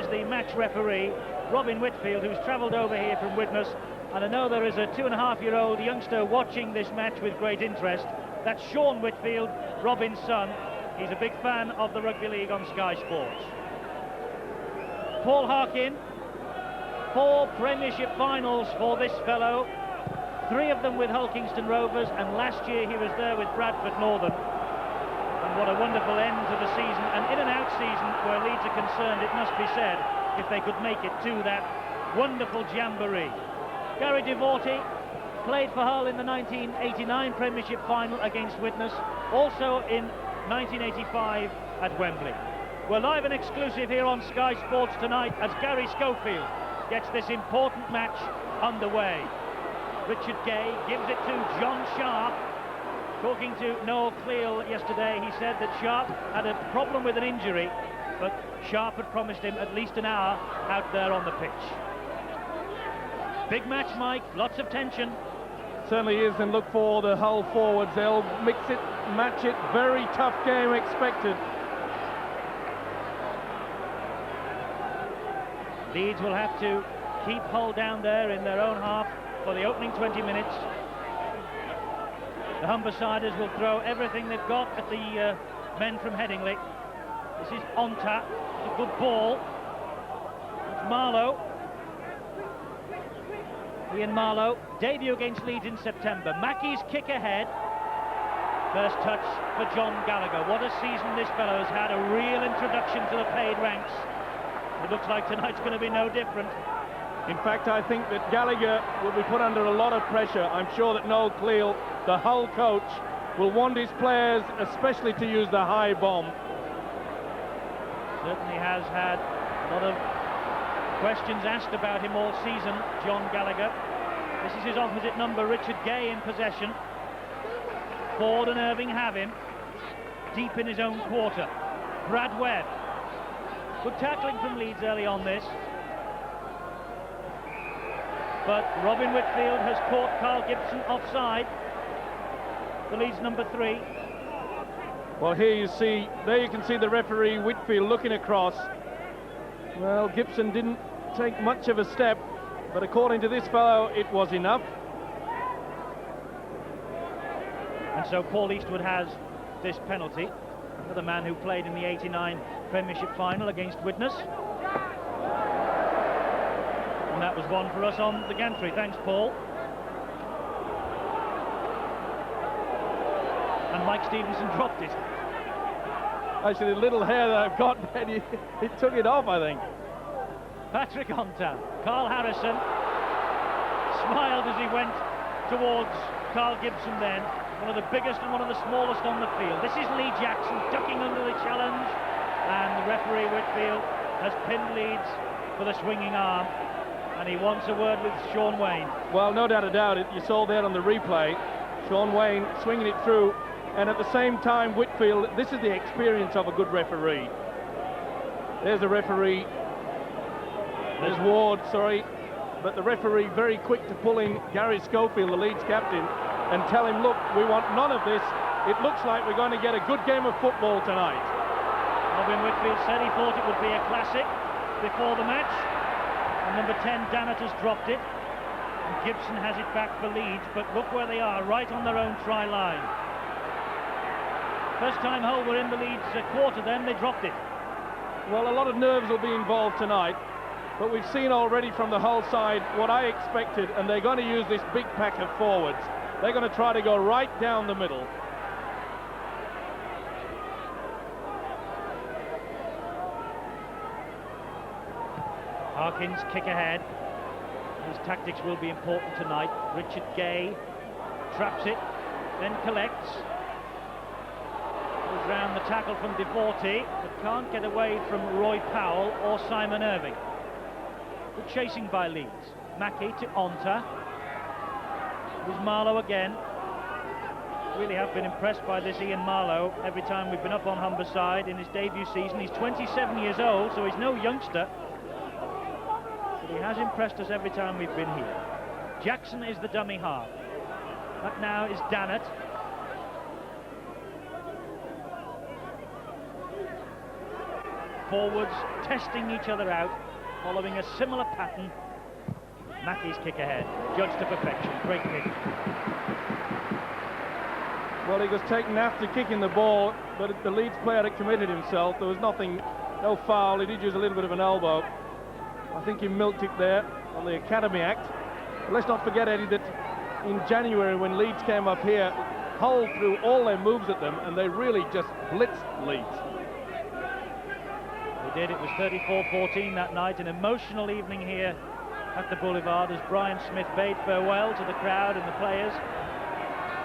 is the match referee, Robin Whitfield, who's travelled over here from Widnes, and I know there is a 2.5-year-old youngster watching this match with great interest. That's Sean Whitfield, Robin's son. He's a big fan of the Rugby League on Sky Sports. Paul Harkin, 4 Premiership finals for this fellow, 3 of them with Hull Kingston Rovers, and last year he was there with Bradford Northern. And what a wonderful end to the season, an in-and-out season where Leeds are concerned, it must be said, if they could make it to that wonderful jamboree. Gary Devorty played for Hull in the 1989 Premiership final against Widnes, also in 1985 at Wembley. We're live and exclusive here on Sky Sports tonight as Gary Schofield gets this important match underway. Richard Gay gives it to John Sharp. Talking to Noel Cleal yesterday, he said that Sharp had a problem with an injury, but Sharp had promised him at least an hour out there on the pitch. Big match, Mike, lots of tension. Certainly is, and look for the Hull forwards. They'll mix it, match it. Very tough game expected. Leeds will have to keep Hull down there in their own half for the opening 20 minutes. The Humbersiders will throw everything they've got at the men from Headingley. This is Onta, it's a good ball. It's Marlowe. Ian Marlowe, debut against Leeds in September. Mackey's kick ahead. First touch for John Gallagher. What a season this fellow has had, a real introduction to the paid ranks. It looks like tonight's going to be no different. In fact, I think that Gallagher will be put under a lot of pressure. I'm sure that Noel Cleal, the Hull coach, will want his players especially to use the high bomb. Certainly has had a lot of questions asked about him all season, John Gallagher. This is his opposite number, Richard Gay, in possession. Ford and Irving have him deep in his own quarter. Brad Webb. Good tackling from Leeds early on this. But Robin Whitfield has caught Carl Gibson offside. The Leeds number 3. Well, here you see, there you can see the referee Whitfield looking across. Well, Gibson didn't take much of a step, but according to this fellow, it was enough. And so Paul Eastwood has this penalty. Another man who played in the 89 Premiership final against Widnes. And that was one for us on the gantry. Thanks, Paul. And Mike Stevenson dropped it. Actually, the little hair that I've got, he took it off, I think. Patrick Onta. Carl Harrison smiled as he went towards Carl Gibson then. One of the biggest and one of the smallest on the field. This is Lee Jackson ducking under the challenge, and the referee Whitfield has pinned Leeds for the swinging arm, and he wants a word with Sean Wayne. Well, no doubt about it. You saw that on the replay. Sean Wayne swinging it through, and at the same time Whitfield, this is the experience of a good referee. There's the referee. There's Ward, sorry. But the referee very quick to pull in Gary Schofield, the Leeds captain, and tell him, look, we want none of this. It looks like we're going to get a good game of football tonight. Robin Whitfield said he thought it would be a classic before the match. And number 10, Dannett, has dropped it. And Gibson has it back for Leeds, but look where they are, right on their own try line. First time Hull were in the Leeds quarter then, they dropped it. Well, a lot of nerves will be involved tonight. But we've seen already from the Hull side what I expected, and they're going to use this big pack of forwards. They're going to try to go right down the middle. Harkins kick ahead. His tactics will be important tonight. Richard Gay traps it, then collects. Goes round the tackle from Devorty, but can't get away from Roy Powell or Simon Irving. Good chasing by Leeds. Mackey to Onta. There's Marlowe again. Really have been impressed by this Ian Marlowe every time we've been up on Humberside in his debut season. He's 27 years old, so he's no youngster. But he has impressed us every time we've been here. Jackson is the dummy half. That now is Dannett. forwards testing each other out, following a similar pattern. Mackey's kick ahead, judged to perfection. Great kick. Well, he was taken after kicking the ball, but the Leeds player had committed himself. There was nothing, no foul. He did use a little bit of an elbow. I think he milked it there on the Academy Act. But let's not forget, Eddie, that in January when Leeds came up here, Hull threw all their moves at them and they really just blitzed Leeds. They did. It was 34-14 that night. An emotional evening here at the Boulevard as Brian Smith bade farewell to the crowd and the players.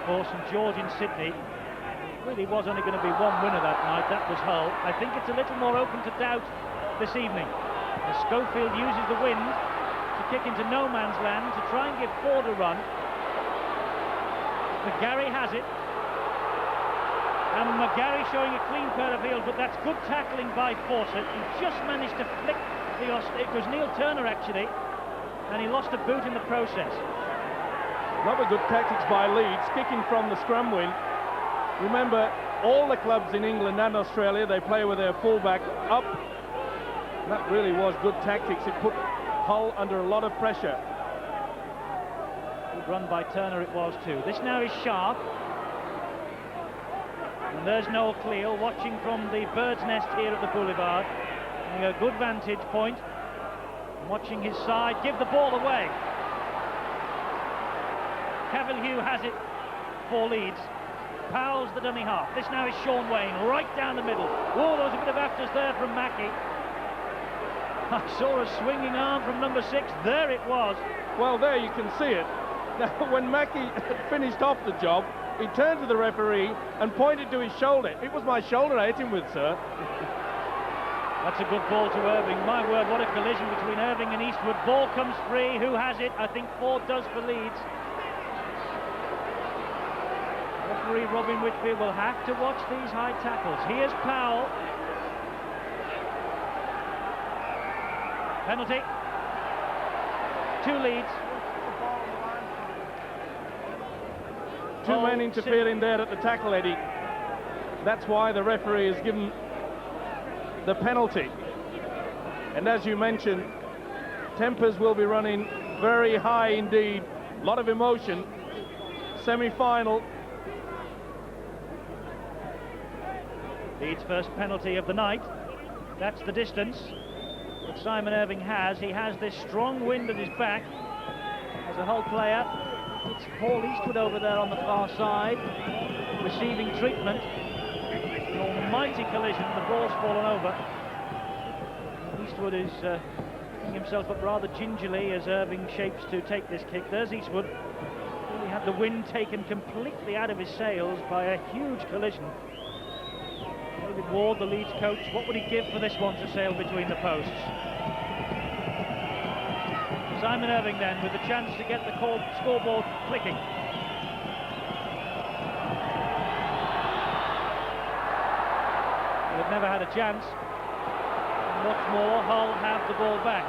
For St George in Sydney, it really was only going to be one winner that night. That was Hull. I think it's a little more open to doubt this evening as Schofield uses the wind to kick into no man's land to try and give Ford a run. McGarry has it, and McGarry showing a clean pair of heels, but that's good tackling by Fawcett. He just managed to flick it was Neil Turner actually, and he lost a boot in the process. Another good tactics by Leeds, kicking from the scrum wing. Remember, all the clubs in England and Australia, they play with their fullback up. That really was good tactics. It put Hull under a lot of pressure. Good run by Turner it was too. This now is Sharp. And there's Noel Cleal watching from the bird's nest here at the Boulevard. Having a good vantage point. Watching his side, give the ball away. Cavalier has it for Leeds. Powell's the dummy half. This now is Sean Wayne, right down the middle. Oh, there was a bit of afters there from Mackey. I saw a swinging arm from number 6. There it was. Well, there you can see it. Now, when Mackey had finished off the job, he turned to the referee and pointed to his shoulder. It was my shoulder I hit him with, sir. That's a good ball to Irving. My word, what a collision between Irving and Eastwood. Ball comes free. Who has it? I think Ford does for Leeds. Referee Robin Whitfield will have to watch these high tackles. Here's Powell. Penalty. 2 Leeds. 2 men interfering there at the tackle, Eddie. That's why the referee has given the penalty. And as you mentioned, tempers will be running very high indeed. A lot of emotion. Semi-final. Leeds' first penalty of the night. That's the distance that Simon Irving has. He has this strong wind at his back as a Hull player. It's Paul Eastwood over there on the far side, receiving treatment. An almighty collision, the ball's fallen over. Eastwood is picking himself up rather gingerly as Irving shapes to take this kick. There's Eastwood. He had the wind taken completely out of his sails by a huge collision. David Ward, the Leeds coach, what would he give for this one to sail between the posts? Simon Irving then with the chance to get the scoreboard clicking. They've never had a chance. And what's more, Hull have the ball back.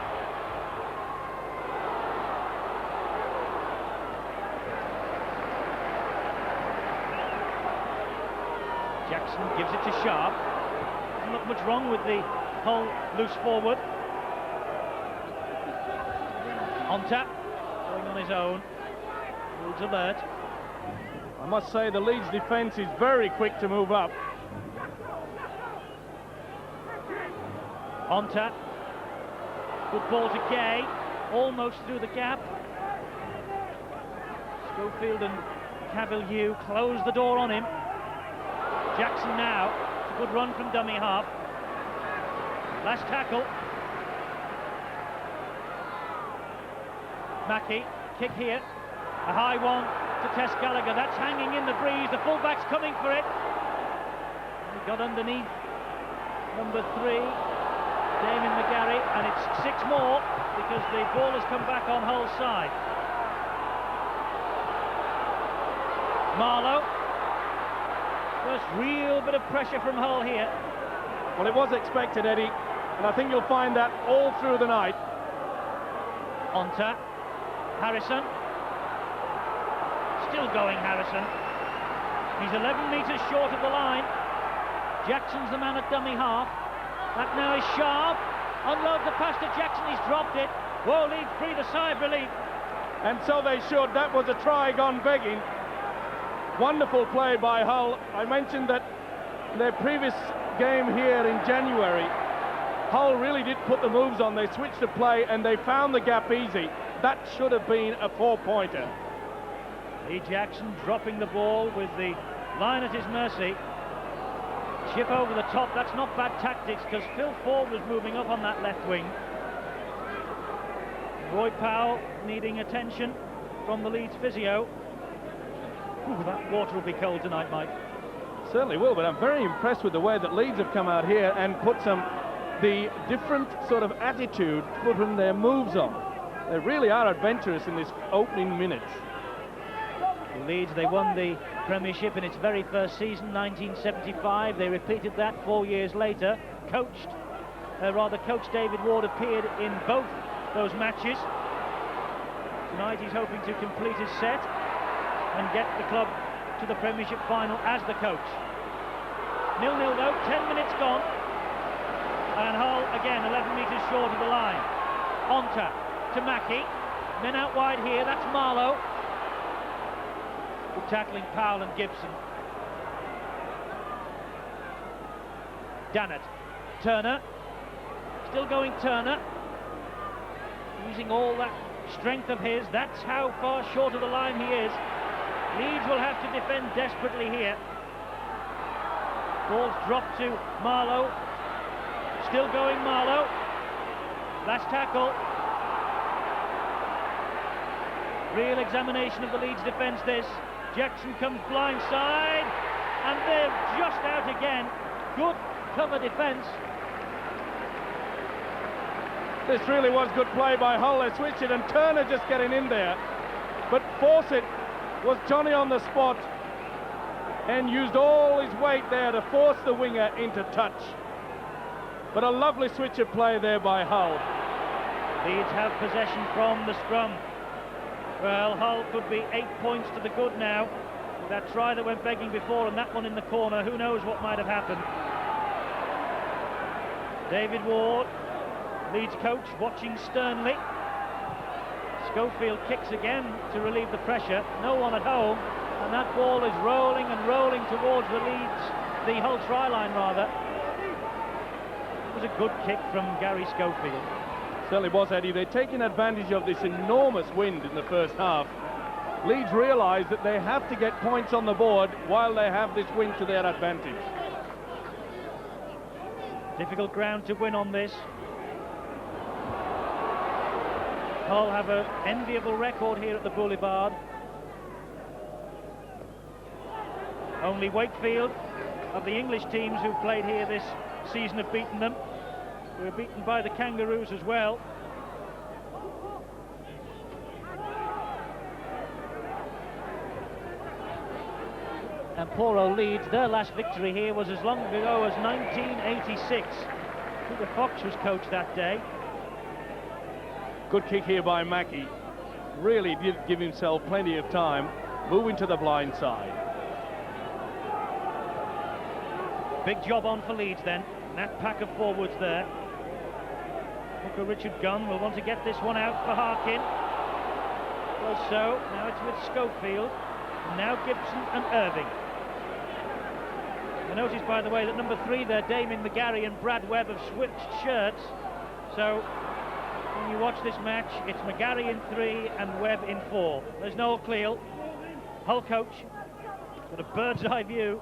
Jackson gives it to Sharp. Doesn't look much wrong with the Hull loose forward. On tap, going on his own. Leeds alert. I must say the Leeds defence is very quick to move up. On tap. Good ball to Gay. Almost through the gap. Schofield and Cavalier close the door on him. Jackson now. It's a good run from dummy half. Last tackle. Mackey, kick here. A high one to Tess Gallagher. That's hanging in the breeze. The fullback's coming for it. He got underneath number 3, Damien McGarry, and it's 6 more because the ball has come back on Hull's side. Marlowe. First real bit of pressure from Hull here. Well, it was expected, Eddie, and I think you'll find that all through the night. On tap. Harrison. Still going, Harrison. He's 11 metres short of the line. Jackson's the man at dummy half. That now is Sharp. Unloads the pass to Jackson. He's dropped it. Whoa, Leeds breathe a sigh of relief. And so they should. That was a try gone begging. Wonderful play by Hull. I mentioned that their previous game here in January, Hull really did put the moves on. They switched the play and they found the gap easy. That should have been a 4-pointer. Lee Jackson dropping the ball with the line at his mercy. Chip over the top. That's not bad tactics because Phil Ford was moving up on that left wing. Roy Powell needing attention from the Leeds physio. Ooh, that water will be cold tonight, Mike. Certainly will, but I'm very impressed with the way that Leeds have come out here and put the different sort of attitude, putting their moves on. They really are adventurous in this opening minutes. Leeds, they won the Premiership in its very first season, 1975. They repeated that 4 years later. Coach David Ward appeared in both those matches. Tonight he's hoping to complete his set and get the club to the Premiership final as the coach. 0-0 though, 10 minutes gone. And Hull again 11 metres short of the line. Onta to Mackie. Men out wide here, that's Marlowe. Good tackling Powell and Gibson. Dannett. Turner. Still going Turner. Using all that strength of his. That's how far short of the line he is. Leeds will have to defend desperately here. Ball's dropped to Marlowe. Still going Marlowe. Last tackle. Real examination of the Leeds defence this. Jackson comes blindside. And they're just out again. Good cover defence. This really was good play by Hull. They switched it and Turner just getting in there. But Fawcett was Johnny on the spot and used all his weight there to force the winger into touch. But a lovely switch of play there by Hull. Leeds have possession from the scrum. Well, Hull could be 8 points to the good now. With that try that went begging before and that one in the corner, who knows what might have happened. David Ward, Leeds coach, watching sternly. Schofield kicks again to relieve the pressure. No one at home, and that ball is rolling and rolling towards the Hull try line rather. It was a good kick from Gary Schofield. Certainly was, Eddie. They're taking advantage of this enormous wind in the first half. Leeds realise that they have to get points on the board while they have this wind to their advantage. Difficult ground to win on this. Hull have an enviable record here at the Boulevard. Only Wakefield of the English teams who've played here this season have beaten them. We were beaten by the Kangaroos as well. And poor old Leeds, their last victory here was as long ago as 1986. Peter Fox was coach that day. Good kick here by Mackie. Really did give himself plenty of time, moving to the blind side. Big job on for Leeds then. That pack of forwards there. Hooker Richard Gunn will want to get this one out for Harkin. Well, so now it's with Schofield. Now Gibson and Irving. I notice, by the way, that number 3 there, Damien McGarry and Brad Webb have switched shirts. So when you watch this match, it's McGarry in 3 and Webb in 4. There's Noel Cleal, Hull coach, got a bird's eye view.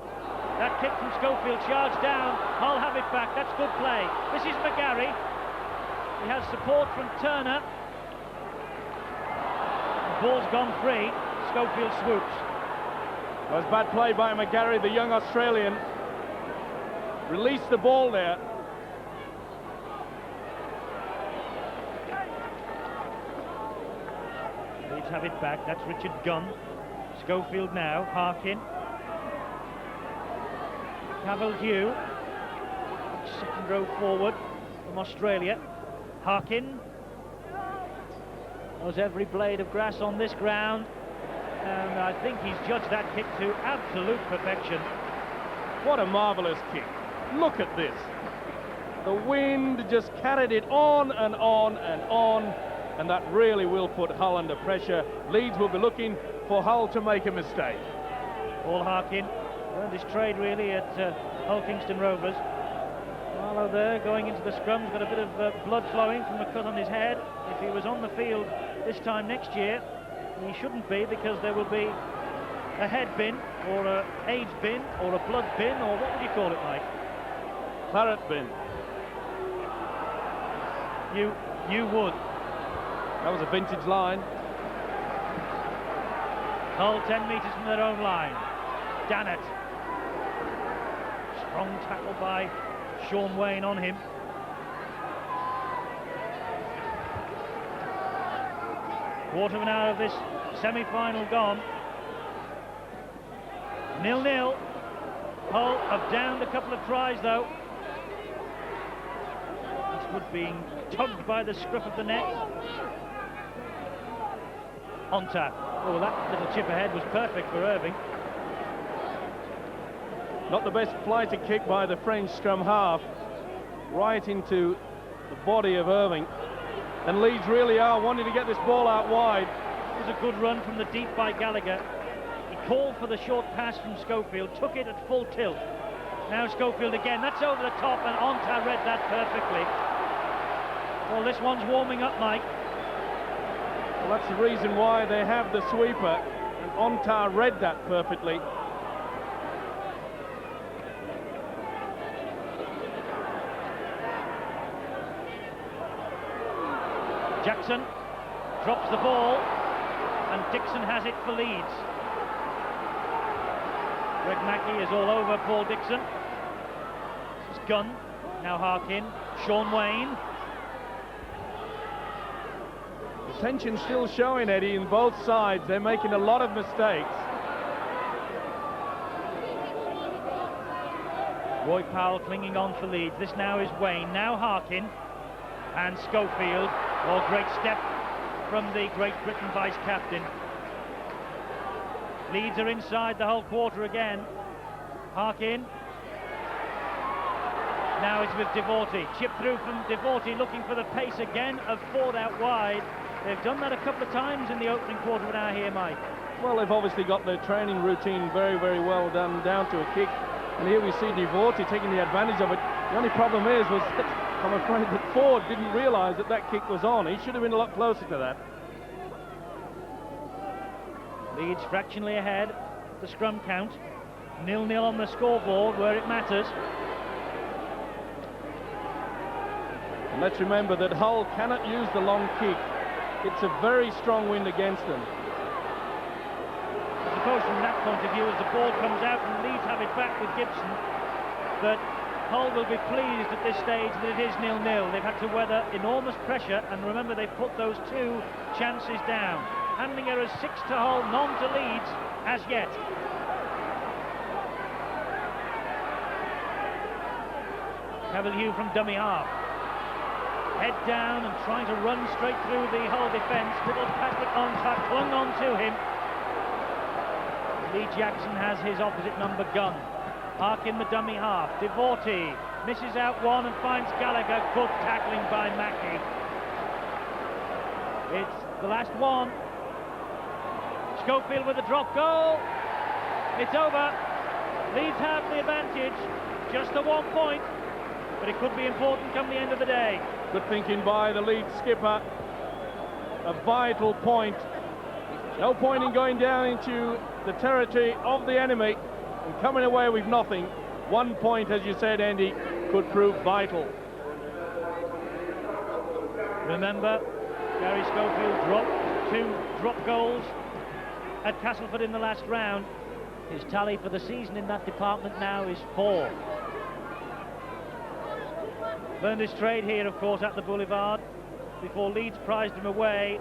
That kick from Schofield, charged down. Hull have it back. That's good play. This is McGarry. He has support from Turner. The ball's gone free. Schofield swoops. That was bad play by McGarry, the young Australian. Released the ball there. Leeds have it back. That's Richard Gunn. Schofield now. Harkin. Cavill-Hugh, second row forward from Australia. Harkin knows every blade of grass on this ground, and I think he's judged that kick to absolute perfection. What a marvellous kick. Look at this. The wind just carried it on and on and on, and that really will put Hull under pressure. Leeds will be looking for Hull to make a mistake. Paul Harkin earned his trade really at Hull Kingston Rovers. Marlowe there going into the scrums, got a bit of blood flowing from a cut on his head. If he was on the field this time next year, he shouldn't be, because there will be a head bin or a AIDS bin or a blood bin, or what would you call it, Mike? Claret bin. You would. That was a vintage line. Hull 10 metres from their own line. Dannett. Strong tackle by Sean Wayne on him. Quarter of an hour of this semi-final gone. 0-0. Hull have downed a couple of tries though. Eastwood being tugged by the scruff of the neck. On tap. Oh, that little chip ahead was perfect for Irving. Not the best flighted kick by the French scrum half, right into the body of Irving. And Leeds really are wanting to get this ball out wide. It was a good run from the deep by Gallagher. He called for the short pass from Schofield, took it at full tilt. Now Schofield again, that's over the top, and Onta read that perfectly. Well, this one's warming up, Mike. Well, that's the reason why they have the sweeper, and Onta read that perfectly. Jackson drops the ball, and Dixon has it for Leeds. Greg Mackey is all over Paul Dixon. This is Gunn, now Harkin, Sean Wayne. The tension still showing, Eddie, in both sides. They're making a lot of mistakes. Roy Powell clinging on for Leeds. This now is Wayne, now Harkin, and Schofield. Oh, great step from the Great Britain vice-captain. Leeds are inside the whole quarter again. Harkin. Now it's with Devorty. Chip through from Devorty, looking for the pace again of Ford out wide. They've done that a couple of times in the opening quarter of an hour here, Mike. Well, they've obviously got their training routine very, very well done, down to a kick. And here we see Devorty taking the advantage of it. The only problem was that I'm afraid that Ford didn't realise that that kick was on. He should have been a lot closer to that. Leeds fractionally ahead, the scrum count. 0-0 on the scoreboard where it matters. And let's remember that Hull cannot use the long kick. It's a very strong wind against them. I suppose from that point of view, as the ball comes out and Leeds have it back with Gibson, that Hull will be pleased at this stage that it is 0-0. They've had to weather enormous pressure, and remember they've put those two chances down. Handling errors 6 to Hull, none to Leeds as yet. Cavalier from dummy half. Head down and trying to run straight through the Hull defence. Little Patrick Onta clung on to him. Lee Jackson has his opposite number Gunn. Harkin the dummy half. Devorty misses out one and finds Gallagher. Good tackling by Mackey. It's the last one. Schofield with a drop goal. It's over. Leeds have the advantage. Just the 1 point. But it could be important come the end of the day. Good thinking by the Leeds skipper. A vital point. No point in going down into the territory of the enemy and coming away with nothing. 1 point, as you said, Andy, could prove vital. Remember, Gary Schofield dropped 2 drop goals at Castleford in the last round. His tally for the season in that department now is 4. Learned his trade here, of course, at the Boulevard before Leeds prized him away.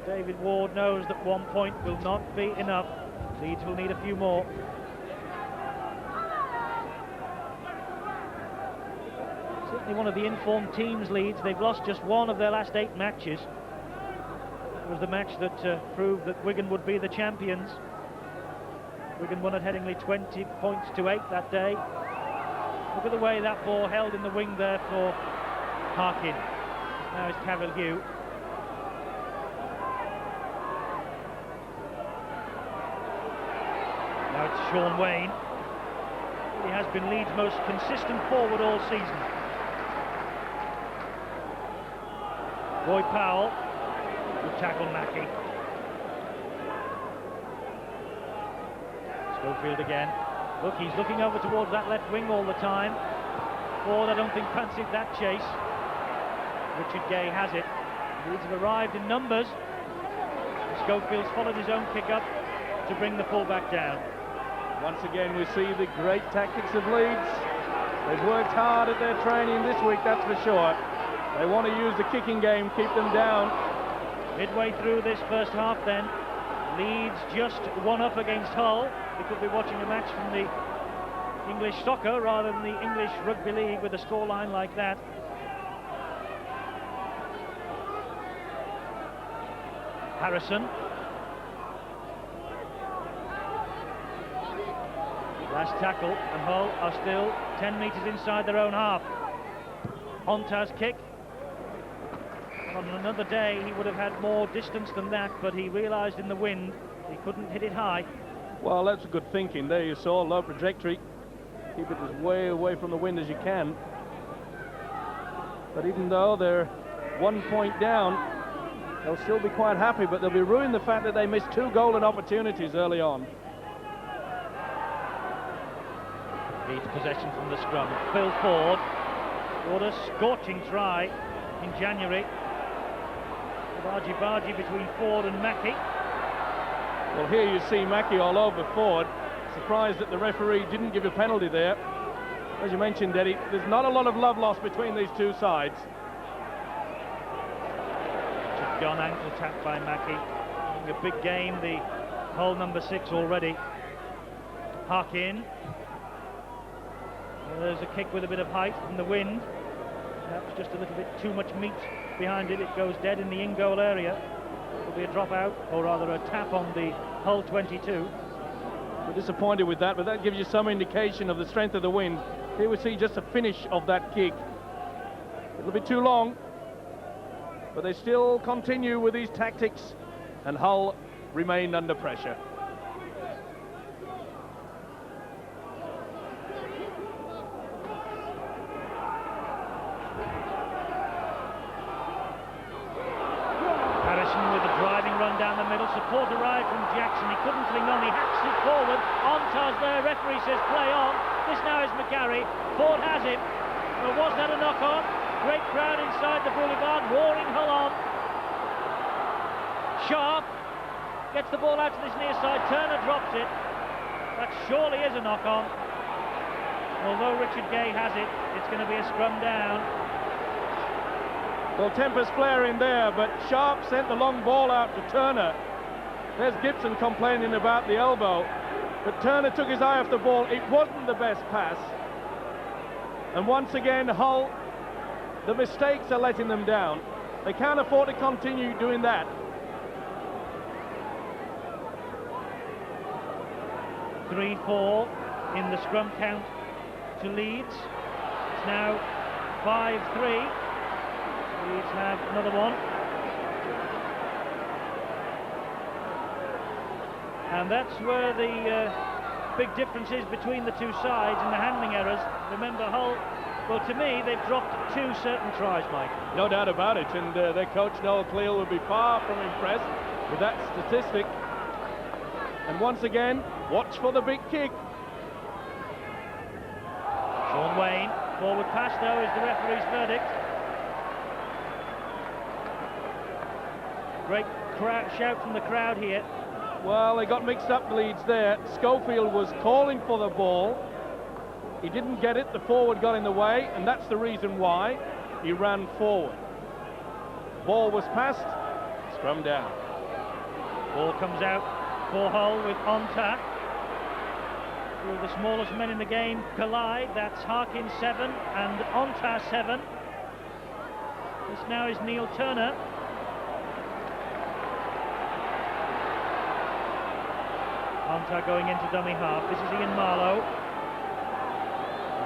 David Ward knows that 1 point will not be enough. Leeds will need a few more. Certainly one of the informed teams, Leeds. They've lost just 1 of their last 8 matches. It was the match that proved that Wigan would be the champions. Wigan won at Headingley 20 points to 8 that day. Look at the way that ball held in the wing there for Harkin. Now it's Cavalier. Now it's Sean Wayne. He has been Leeds' most consistent forward all season. Roy Powell would tackle Mackey. Schofield again. Look, he's looking over towards that left wing all the time. Ford, I don't think, fancied that chase. Richard Gay has it. Leeds have arrived in numbers. Schofield's followed his own kick up to bring the full-back down. Once again, we see the great tactics of Leeds. They've worked hard at their training this week, that's for sure. They want to use the kicking game, keep them down. Midway through this first half then, Leeds just one up against Hull. We could be watching a match from the English soccer rather than the English rugby league with a scoreline like that. Harrison. Last tackle, and Hull are still 10 metres inside their own half. Honta's kick. On another day he would have had more distance than that, but he realised in the wind he couldn't hit it high. Well, that's good thinking. There you saw, low trajectory. Keep it as way away from the wind as you can. But even though they're 1 point down, they'll still be quite happy, but they'll be ruining the fact that they missed 2 golden opportunities early on. Leeds possession from the scrum. Phil Ford. What a scorching try in January. Bargy between Ford and Mackey. Well, here you see Mackey all over Ford. Surprised that the referee didn't give a penalty there. As you mentioned, Eddie, there's not a lot of love lost between these two sides. Gone ankle tap by Mackey. A big game, the Hull number 6 already. Harkin. There's a kick with a bit of height from the wind. Perhaps just a little bit too much meat behind it. It goes dead in the in-goal area. It'll be a drop out, or rather a tap on the Hull 22. We're disappointed with that, but that gives you some indication of the strength of the wind. Here we see just a finish of that kick. It'll be too long, but they still continue with these tactics, and Hull remain under pressure. Support arrived from Jackson. He couldn't cling on. He hacks it forward. Ontar's there. Referee says play on. This now is McGarry. Ford has it. But was that a knock-on? Great crowd inside the boulevard, roaring Hull on. Sharp gets the ball out to this near side. Turner drops it. That surely is a knock-on. Although Richard Gay has it, it's going to be a scrum down. Well, tempers flaring there, but Sharp sent the long ball out to Turner. There's Gibson complaining about the elbow, but Turner took his eye off the ball. It wasn't the best pass. And once again, Hull, the mistakes are letting them down. They can't afford to continue doing that. (3-4) in the scrum count to Leeds. It's now 5-3. Leeds have another one. And that's where the big difference is between the two sides in the handling errors. Remember, Hull, well, to me, they've dropped 2 certain tries, Mike. No doubt about it, and their coach, Noel Cleal, will be far from impressed with that statistic. And once again, watch for the big kick. Sean Wayne, forward pass, though, is the referee's verdict. Great shout from the crowd here. Well, they got mixed up, Leeds there. Schofield was calling for the ball. He didn't get it, the forward got in the way, and that's the reason why he ran forward. Ball was passed, scrum down. Ball comes out for Hull with Onta. Two of the smallest men in the game collide. That's Harkin 7 and Onta 7. This now is Neil Turner. Onta going into dummy half. This is Ian Marlowe.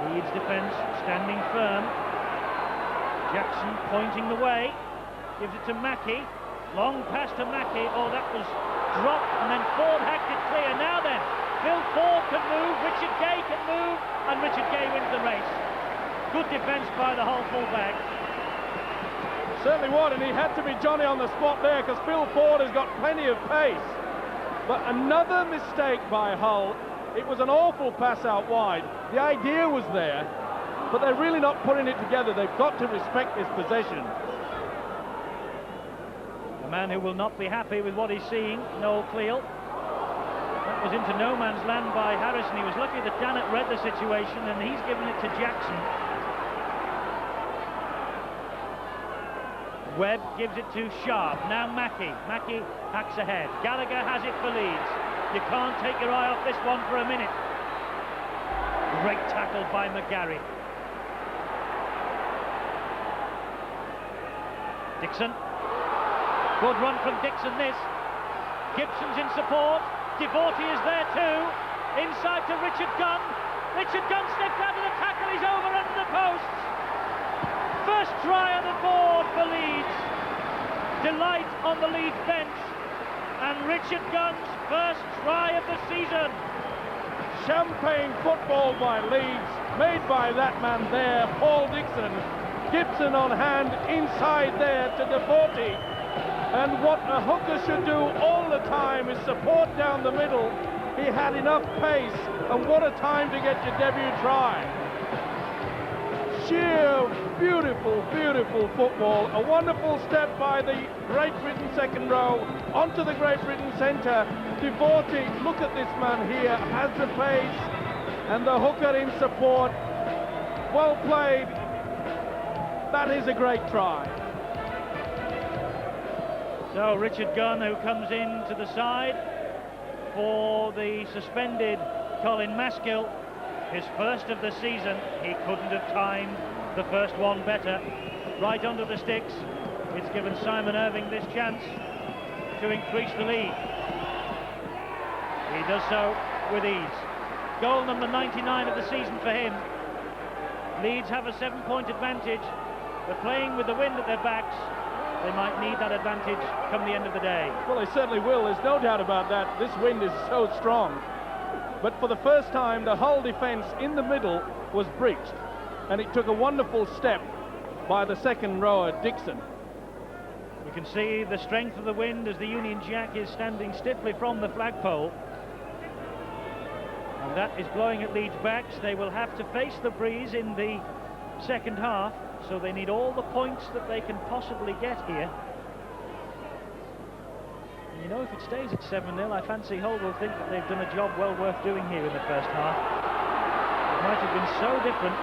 Leeds defence standing firm. Jackson pointing the way. Gives it to Mackey. Long pass to Mackey. Oh, that was dropped, and then Ford hacked it clear. Now then, Phil Ford can move, Richard Gay can move, and Richard Gay wins the race. Good defence by the Hull full-back. Certainly would, and he had to be Johnny on the spot there because Phil Ford has got plenty of pace. But another mistake by Hull. It was an awful pass out wide. The idea was there, but they're really not putting it together. They've got to respect this possession. A man who will not be happy with what he's seeing, Noel Cleal. That was into no man's land by Harrison. He was lucky that Dannett read the situation, and he's given it to Jackson. Webb gives it to Sharp. Now Mackey. Mackey hacks ahead. Gallagher has it for Leeds. You can't take your eye off this one for a minute. Great tackle by McGarry. Dixon. Good run from Dixon this. Gibson's in support. Devorty is there too. Inside to Richard Gunn. Richard Gunn slipped out of the tackle. He's over under the posts. First try on the board for Leeds. Delight on the Leeds bench. And Richard Gunn's first try of the season. Champagne football by Leeds, made by that man there, Paul Dixon. Gibson on hand inside there to Devorty. And what a hooker should do all the time is support down the middle. He had enough pace, and what a time to get your debut try. Sheer, beautiful, beautiful football. A wonderful step by the Great Britain second row onto the Great Britain centre. Devorty, look at this man here, has the pace, and the hooker in support. Well played. That is a great try. So Richard Gunn, who comes in to the side for the suspended Colin Maskill, his first of the season. He couldn't have timed the first one better. Right under the sticks. It's given Simon Irving this chance to increase the lead. He does so with ease. Goal number 99 of the season for him. Leeds have a 7-point advantage. They're playing with the wind at their backs. They might need that advantage come the end of the day. Well, they certainly will. There's no doubt about that. This wind is so strong. But for the first time, the Hull defence in the middle was breached. And it took a wonderful step by the second rower, Dixon. You can see the strength of the wind as the Union Jack is standing stiffly from the flagpole. And that is blowing at Leeds' backs. They will have to face the breeze in the second half, so they need all the points that they can possibly get here. And you know, if it stays at 7-0, I fancy Hull will think that they've done a job well worth doing here in the first half. It might have been so different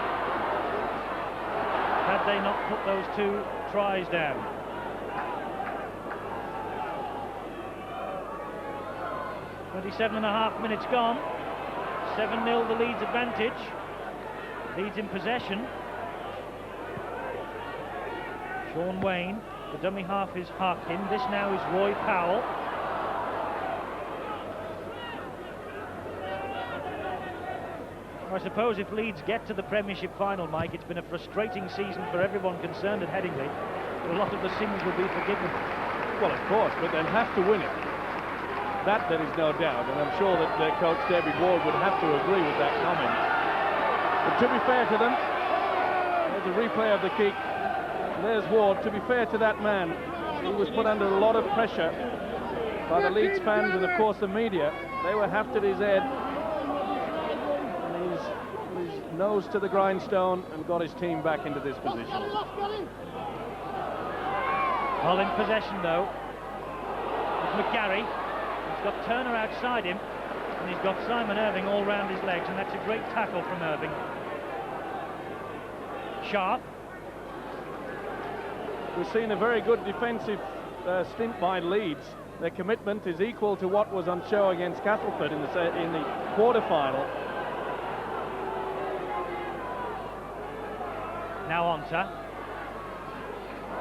had they not put those two tries down. .27.5 minutes gone. 7-0 the Leeds advantage. Leeds in possession. Sean Wayne, the dummy half is Harkin. This now is Roy Powell. I suppose if Leeds get to the Premiership final, Mike, it's been a frustrating season for everyone concerned at Headingley. A lot of the sins will be forgiven. Well, of course, but they'll have to win it. That there is no doubt, and I'm sure that their coach David Ward would have to agree with that comment. But to be fair to them, there's a replay of the kick. There's Ward. To be fair to that man, he was put under a lot of pressure by the Leeds fans and, of course, the media. They were hafted his head, and he's put his nose to the grindstone and got his team back into this position. Hull in possession, though. It's McGarry. He's got Turner outside him, and he's got Simon Irving all round his legs, and that's a great tackle from Irving. Sharp. We've seen a very good defensive stint by Leeds. Their commitment is equal to what was on show against Castleford in the quarter-final. Now Onta.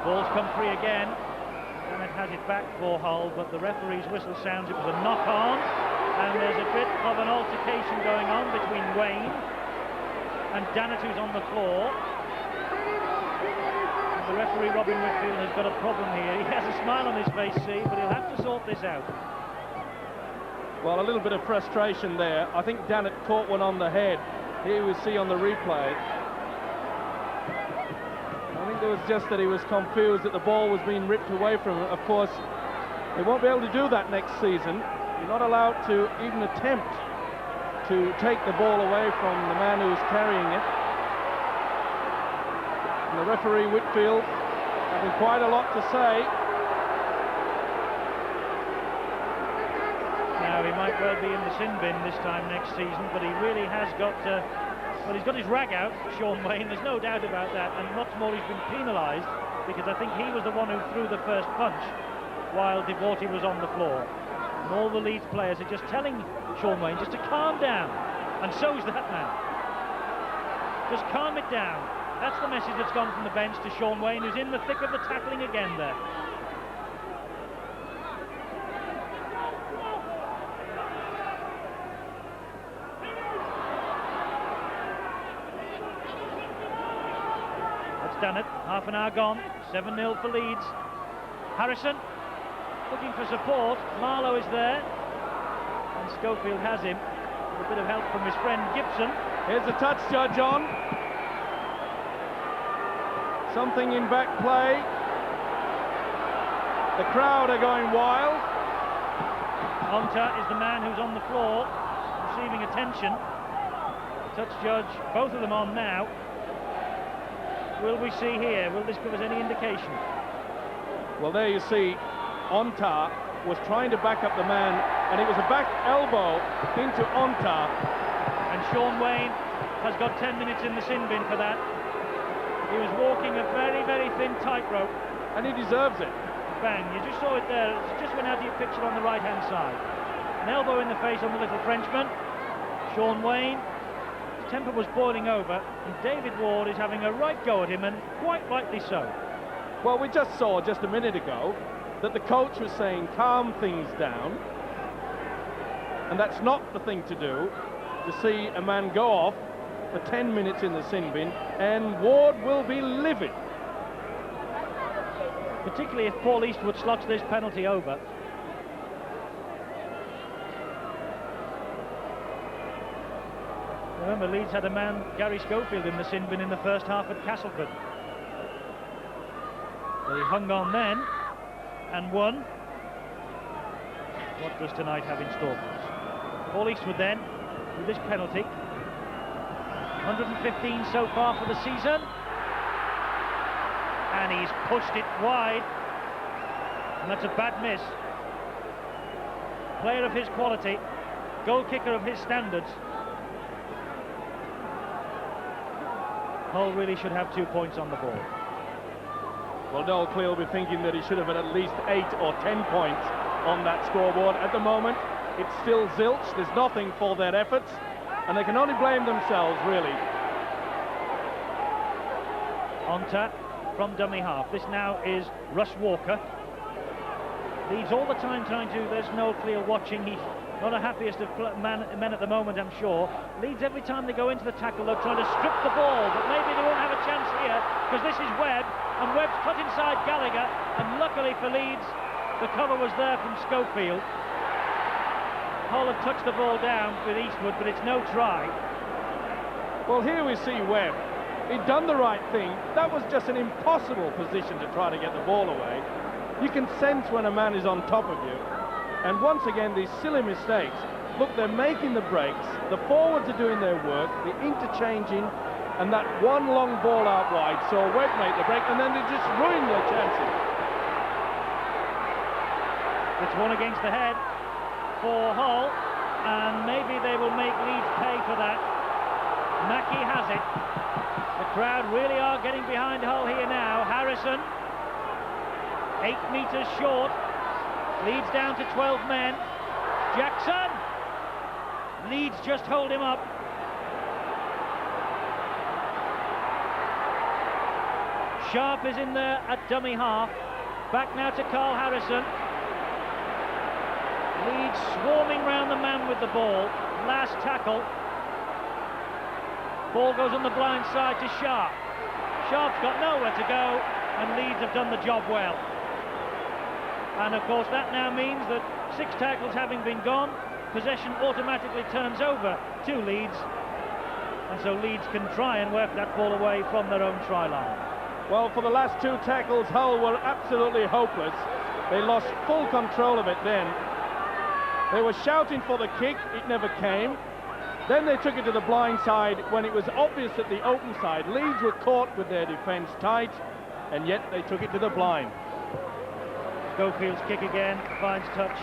Ball's come free again. Bennett has it back for Hull, but the referee's whistle sounds it was a knock-on, and there's a bit of an altercation going on between Wayne and Dannett, who's on the floor. The referee, Robin Whitfield, has got a problem here. He has a smile on his face, see, but he'll have to sort this out. Well, a little bit of frustration there. I think Dannett caught one on the head. Here we see on the replay. I think it was just that he was confused that the ball was being ripped away from him. Of course, they won't be able to do that next season. You're not allowed to even attempt to take the ball away from the man who's carrying it. And the referee, Whitfield, having quite a lot to say. Now, he might well be in the sin bin this time next season, but he really has got well, he's got his rag out, Shaun Wane, there's no doubt about that, and what's more, he's been penalised because I think he was the one who threw the first punch while Devorty was on the floor. And all the Leeds players are just telling Shaun Wane just to calm down, and so's that man. Just calm it down. That's the message that's gone from the bench to Shaun Wane, who's in the thick of the tackling again there. Dannett, half an hour gone, 7-0 for Leeds. Harrison looking for support. Marlowe is there, and Schofield has him with a bit of help from his friend Gibson. Here's the touch judge on. Something in back play. The crowd are going wild. Onta is the man who's on the floor, receiving attention. Touch judge, both of them on now. Will we see here? Will this give us any indication? Well, there you see, Onta was trying to back up the man, and it was a back elbow into Onta. And Shaun Wane has got 10 minutes in the sin bin for that. He was walking a very, very thin tightrope. And he deserves it. Bang, you just saw it there. It just went out of your picture on the right-hand side. An elbow in the face on the little Frenchman. Shaun Wane. Temper was boiling over, and David Ward is having a right go at him, and quite rightly so. Well, we just saw just a minute ago that the coach was saying calm things down, and that's not the thing to do, to see a man go off for 10 minutes in the sin bin, and Ward will be livid. Particularly if Paul Eastwood slots this penalty over. Remember, Leeds had a man, Gary Schofield, in the sin bin in the first half at Castleford. They hung on then and won. What does tonight have in store for us? Paul Eastwood then, with this penalty. 115 so far for the season. And he's pushed it wide. And that's a bad miss. Player of his quality, goal kicker of his standards. Hull really should have 2 points on the board. Well, Noel Clear will be thinking that he should have had at least 8 or 10 points on that scoreboard. At the moment, it's still zilch. There's nothing for their efforts, and they can only blame themselves, really. Onta from dummy half. This now is Russ Walker. Leeds all the time trying to... There's Noel Clear watching. He's not the happiest of men at the moment, I'm sure. Leeds, every time they go into the tackle, they're trying to strip the ball, but maybe they won't have a chance here, because this is Webb, and Webb's cut inside Gallagher, and luckily for Leeds, the cover was there from Schofield. Hull have touched the ball down with Eastwood, but it's no try. Well, here we see Webb. He'd done the right thing. That was just an impossible position to try to get the ball away. You can sense when a man is on top of you. And once again, these silly mistakes. Look, they're making the breaks. The forwards are doing their work. The interchanging, and that one long ball out wide. So Webb make the break, and then they just ruin their chances. It's one against the head for Hull, and maybe they will make Leeds pay for that. Mackey has it. The crowd really are getting behind Hull here now. Harrison, 8 metres short. Leeds down to 12 men. Jackson! Leeds just hold him up. Sharp is in there at dummy half. Back now to Carl Harrison. Leeds swarming round the man with the ball. Last tackle. Ball goes on the blind side to Sharp. Sharp's got nowhere to go, and Leeds have done the job well. And of course that now means that 6 tackles having been gone, possession automatically turns over to Leeds, and so Leeds can try and work that ball away from their own try line. Well, for the last 2 tackles, Hull were absolutely hopeless. They lost full control of it then. They were shouting for the kick, it never came. Then they took it to the blind side when it was obvious at the open side. Leeds were caught with their defence tight, and yet they took it to the blind. Schofield's kick again, finds touch.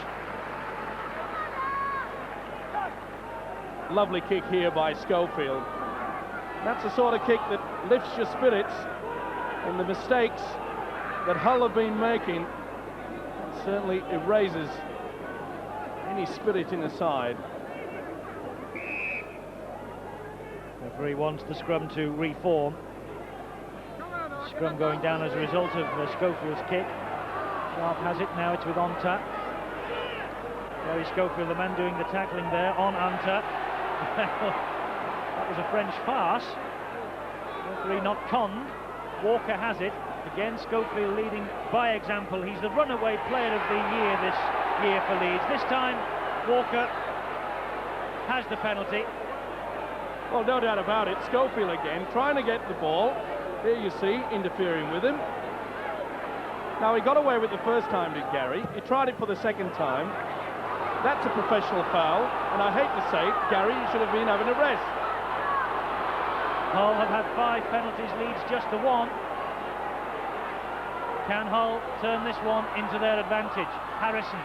Lovely kick here by Schofield. That's the sort of kick that lifts your spirits, and the mistakes that Hull have been making certainly erases any spirit in the side. Referee wants the scrum to reform. Scrum going down as a result of Schofield's kick. Sharp has it, now it's with Onta. Gary Schofield, the man doing the tackling there on Onta. That was a French farce. Referee not conned. Walker has it. Again, Schofield leading by example. He's the runaway player of the year this year for Leeds. This time, Walker has the penalty. Well, no doubt about it. Schofield again, trying to get the ball. Here you see, interfering with him. Now, he got away with the first time, did Gary. He tried it for the second time. That's a professional foul, and I hate to say it, Gary, you should have been having a rest. Hull have had 5 penalties, Leeds just the 1. Can Hull turn this one into their advantage? Harrison.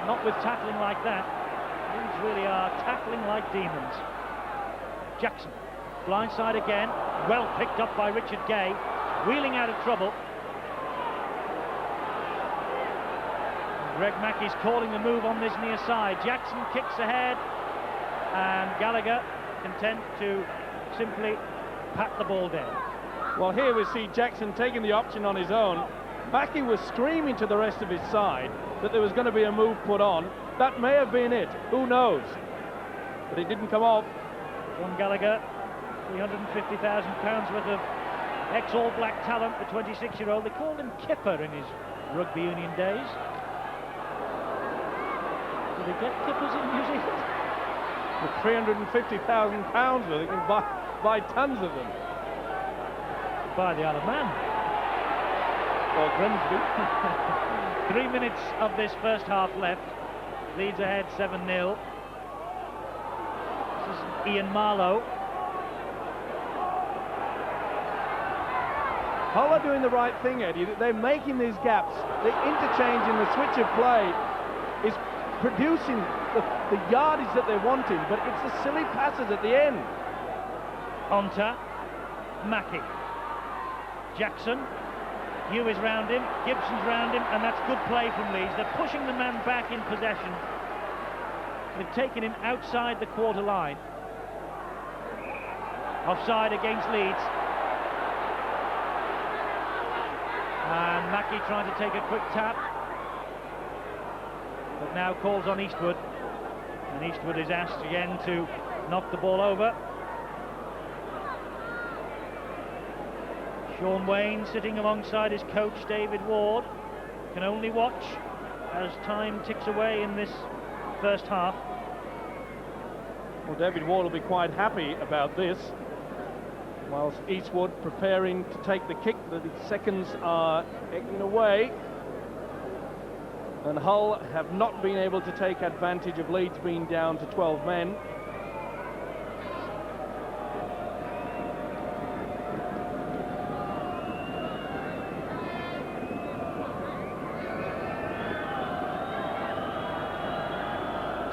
Not with tackling like that. Leeds really are tackling like demons. Jackson, blindside again, well picked up by Richard Gay, wheeling out of trouble. Greg Mackey's calling the move on this near side. Jackson kicks ahead, and Gallagher content to simply pat the ball down. Well, here we see Jackson taking the option on his own. Mackey was screaming to the rest of his side that there was going to be a move put on. That may have been it, who knows? But it didn't come off. John Gallagher, £350,000 worth of ex-All Black talent, the 26-year-old. They called him Kipper in his rugby union days. Do they get Kippers in New Zealand? With £350,000 worth, they can buy tons of them. By the Isle of Man. Or Grimsby. 3 minutes of this first half left. Leeds ahead 7-0. This is Ian Marlowe. Hull are doing the right thing, Eddie. They're making these gaps. The interchange in the switch of play is producing the yardage that they're wanting, but it's the silly passes at the end. Onta, Mackey, Jackson, Hugh is round him, Gibson's round him, and that's good play from Leeds. They're pushing the man back in possession. They've taken him outside the quarter line. Offside against Leeds. And Mackey trying to take a quick tap, but now calls on Eastwood, and Eastwood is asked again to knock the ball over. Sean Wayne sitting alongside his coach David Ward can only watch as time ticks away in this first half. Well, David Ward will be quite happy about this, whilst Eastwood preparing to take the kick. The seconds are egging away, and Hull have not been able to take advantage of Leeds being down to 12 men.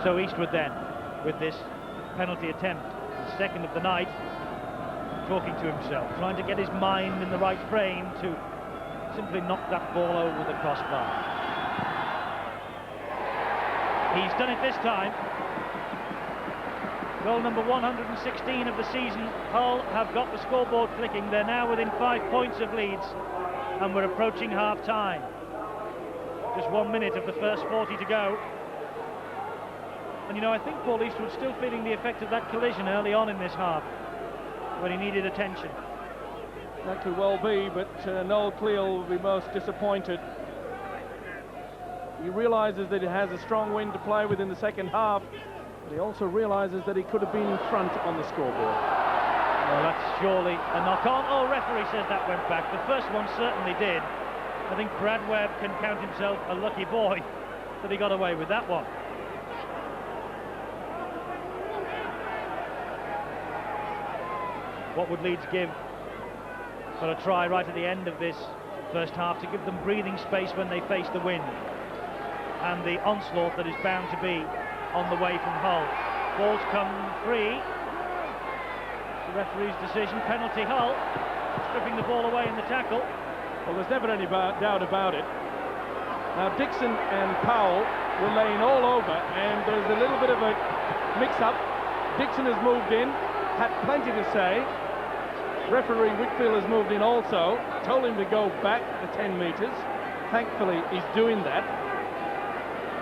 So Eastwood then, with this penalty attempt, the second of the night, talking to himself, trying to get his mind in the right frame to simply knock that ball over the crossbar. He's done it this time. Goal number 116 of the season. Hull have got the scoreboard clicking. They're now within 5 points of Leeds, and we're approaching half-time. Just 1 minute of the first 40 to go. And, you know, I think Paul Eastwood's still feeling the effect of that collision early on in this half, when he needed attention. That could well be, but Noel Cleal will be most disappointed. He realises that he has a strong wind to play with in the second half, but he also realises that he could have been in front on the scoreboard. Well, that's surely a knock-on. Oh, referee says that went back. The first one certainly did. I think Brad Webb can count himself a lucky boy that he got away with that one. What would Leeds give for a try right at the end of this first half to give them breathing space when they face the wind and the onslaught that is bound to be on the way from Hull? Ball's come free. The referee's decision, penalty Hull, stripping the ball away in the tackle. Well, there's never any doubt about it. Now, Dixon and Powell were laying all over, and there's a little bit of a mix-up. Dixon has moved in, had plenty to say. Referee Whitfield has moved in also, told him to go back the 10 metres. Thankfully, he's doing that.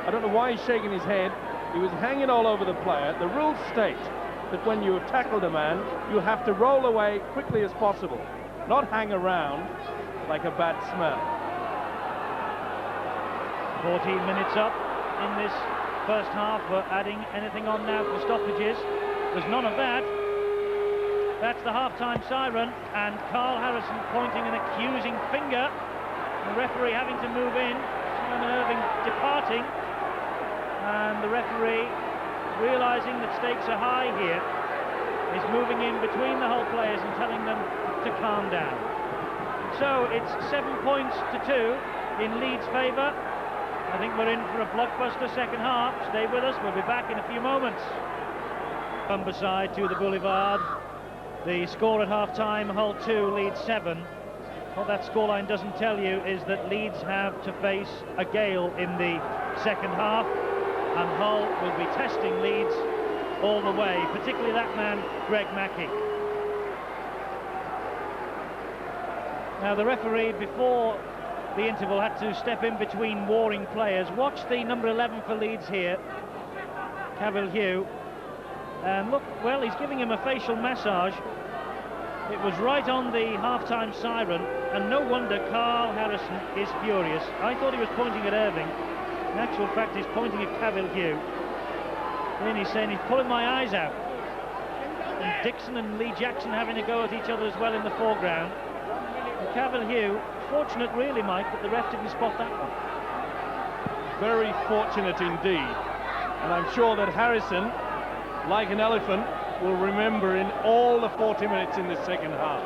I don't know why he's shaking his head. He was hanging all over the player. The rules state that when you have tackled a man, you have to roll away quickly as possible, not hang around like a bad smell. 14 minutes up in this first half. We're adding anything on now for stoppages. There's none of that. That's the half-time siren, and Carl Harrison pointing an accusing finger. The referee having to move in, Simon Irving departing, and the referee, realising that stakes are high here, is moving in between the Hull players and telling them to calm down. So it's 7 points to 2 in Leeds' favour. I think we're in for a blockbuster second half. Stay with us, we'll be back in a few moments. Humberside to the Boulevard. The score at half-time, Hull 2, Leeds 7. What that scoreline doesn't tell you is that Leeds have to face a gale in the second half, and Hull will be testing Leeds all the way, particularly that man, Greg Mackey. Now, the referee, before the interval, had to step in between warring players. Watch the number 11 for Leeds here, Cavill Hugh. And look, well, he's giving him a facial massage. It was right on the half-time siren, and no wonder Carl Harrison is furious. I thought he was pointing at Irving. In actual fact, he's pointing at Cavill Hugh. Then he's saying he's pulling my eyes out. And Dixon and Lee Jackson having a go at each other as well in the foreground. And Cavill Hugh, fortunate really, Mike, that the ref didn't spot that one. Very fortunate indeed. And I'm sure that Harrison, like an elephant, will remember in all the 40 minutes in the second half.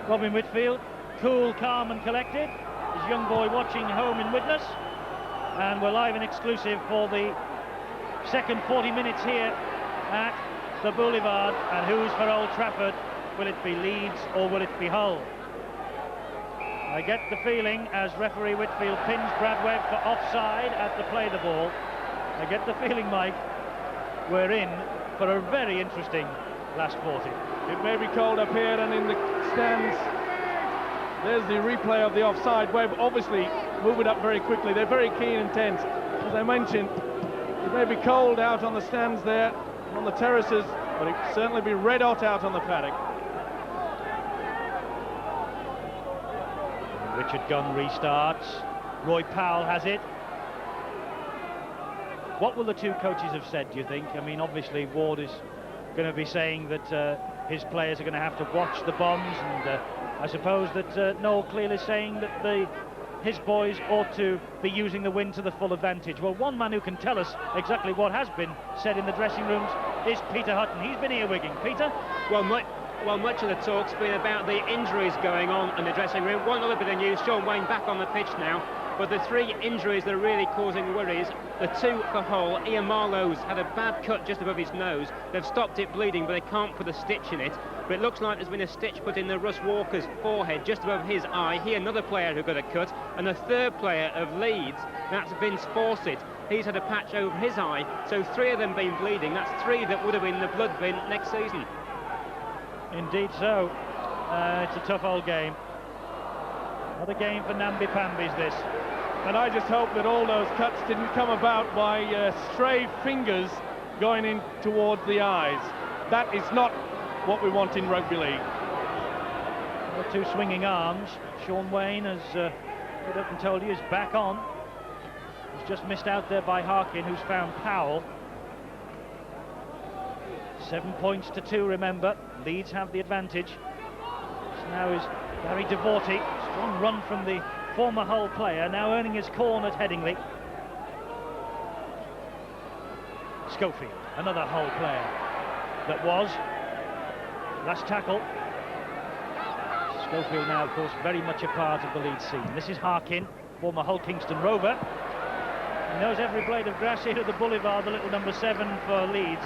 Robin Whitfield, cool, calm and collected. His young boy watching home in Widnes. And we're live and exclusive for the second 40 minutes here at the Boulevard. And who's for Old Trafford? Will it be Leeds or will it be Hull? I get the feeling, as referee Whitfield pins Brad Webb for offside at the play the ball, I get the feeling, Mike, we're in for a very interesting last 40. It may be cold up here, and in the stands there's the replay of the offside. Webb obviously moving up very quickly. They're very keen and tense. As I mentioned, it may be cold out on the stands there, on the terraces, but it will certainly be red hot out on the paddock. Richard Gunn restarts. Roy Powell has it. What will the two coaches have said, do you think? I mean, obviously Ward is going to be saying that his players are going to have to watch the bombs, and I suppose that Noel Cleal is saying that his boys ought to be using the wind to the full advantage. Well, one man who can tell us exactly what has been said in the dressing rooms is Peter Hutton. He's been earwigging. Peter? Well, much of the talk's been about the injuries going on in the dressing room. One other bit of news, Sean Wayne back on the pitch now. But the three injuries that are really causing worries, the two for Hull. Ian Marlowe's had a bad cut just above his nose. They've stopped it bleeding, but they can't put a stitch in it. But it looks like there's been a stitch put in the Russ Walker's forehead, just above his eye. He, another player who got a cut. And the third player of Leeds, that's Vince Fawcett. He's had a patch over his eye. So three of them been bleeding. That's three that would have been in the blood bin next season. Indeed so. It's a tough old game. Another game for namby-pambies, this. And I just hope that all those cuts didn't come about by stray fingers going in towards the eyes. That is not what we want in rugby league. The two swinging arms. Sean Wayne has put up and told you is back on. He's just missed out there by Harkin, who's found Powell. 7 points to 2, remember. Leeds have the advantage. This now is Gary Devorty. Strong run from the former Hull player, now earning his corn at Headingley. Schofield, another Hull player that was. Last tackle. Schofield now, of course, very much a part of the Leeds scene. This is Harkin, former Hull Kingston Rover. He knows every blade of grass here at the boulevard, the little number 7 for Leeds.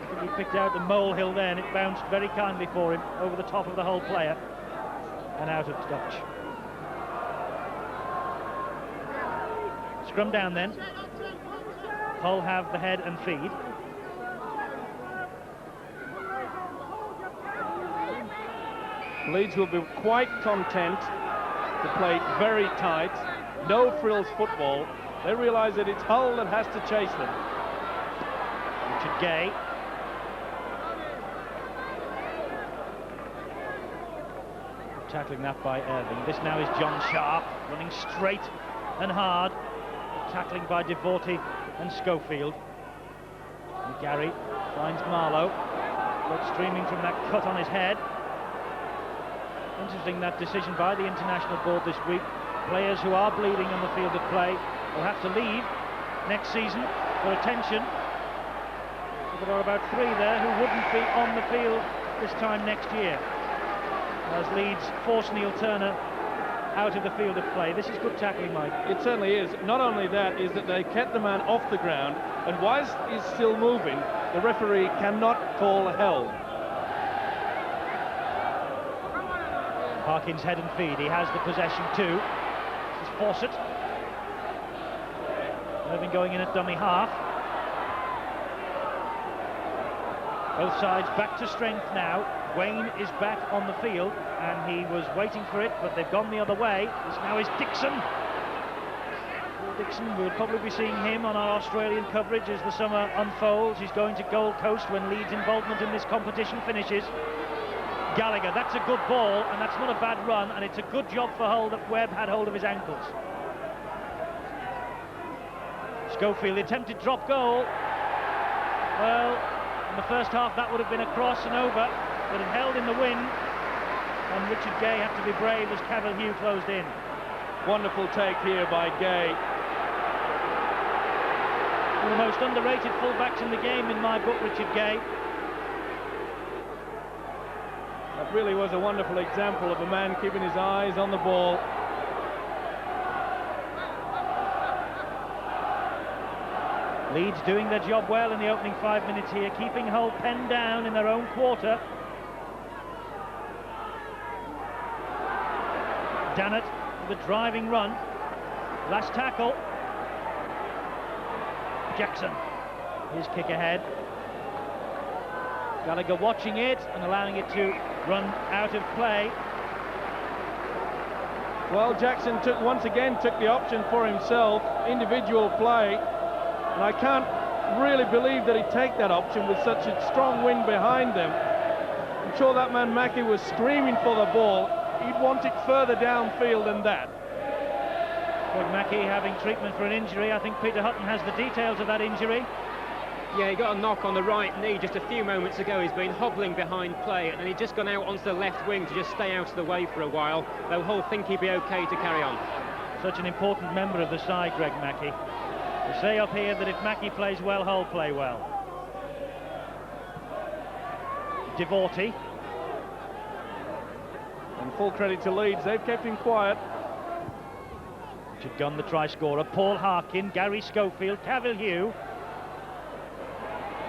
I think he picked out the molehill there, and it bounced very kindly for him over the top of the Hull player and out of touch. Scrum down then. Hull have the head and feed. Leeds will be quite content to play very tight, no frills football. They realise that it's Hull that has to chase them. Richard Gay. Tackling that by Irving. This now is John Sharp, running straight and hard. Tackling by Devorty and Schofield. And Gary finds Marlowe. Blood streaming from that cut on his head. Interesting, that decision by the international board this week. Players who are bleeding on the field of play will have to leave next season for attention. So there are about 3 there who wouldn't be on the field this time next year, as Leeds force Neil Turner out of the field of play. This is good tackling, Mike. It certainly is. Not only that, is that they kept the man off the ground, and whilst he's still moving, the referee cannot call a held. Harkin's head and feed. He has the possession too. This is Fawcett. Irving going in at dummy half. Both sides back to strength now. Wayne is back on the field, and he was waiting for it, but they've gone the other way. This now is Dixon. Dixon, we'll probably be seeing him on our Australian coverage as the summer unfolds. He's going to Gold Coast when Leeds' involvement in this competition finishes. Gallagher, that's a good ball, and that's not a bad run, and it's a good job for Hull that Webb had hold of his ankles. Schofield, the attempted drop goal. Well, in the first half that would have been a cross and over, but it held in the wind, and Richard Gay had to be brave as Cavill Hugh closed in. Wonderful take here by Gay. One of the most underrated fullbacks in the game in my book, Richard Gay. That really was a wonderful example of a man keeping his eyes on the ball. Leeds doing their job well in the opening 5 minutes here, keeping Hull penned down in their own quarter. Dannett with a driving run. Last tackle. Jackson. His kick ahead. Gallagher watching it and allowing it to run out of play. Well, Jackson once again took the option for himself, individual play, and I can't really believe that he'd take that option with such a strong wind behind them. I'm sure that man Mackie was screaming for the ball. He'd want it further downfield than that. Greg Mackie having treatment for an injury. I think Peter Hutton has the details of that injury. Yeah, he got a knock on the right knee just a few moments ago. He's been hobbling behind play, and then he'd just gone out onto the left wing to just stay out of the way for a while. They'll Hull think he'd be okay to carry on. Such an important member of the side, Greg Mackie. They say up here that if Mackie plays well, Hull play well. Devorty. And full credit to Leeds, they've kept him quiet. Richard Gunn, the try scorer. Paul Harkin, Gary Schofield, Cavill Hugh.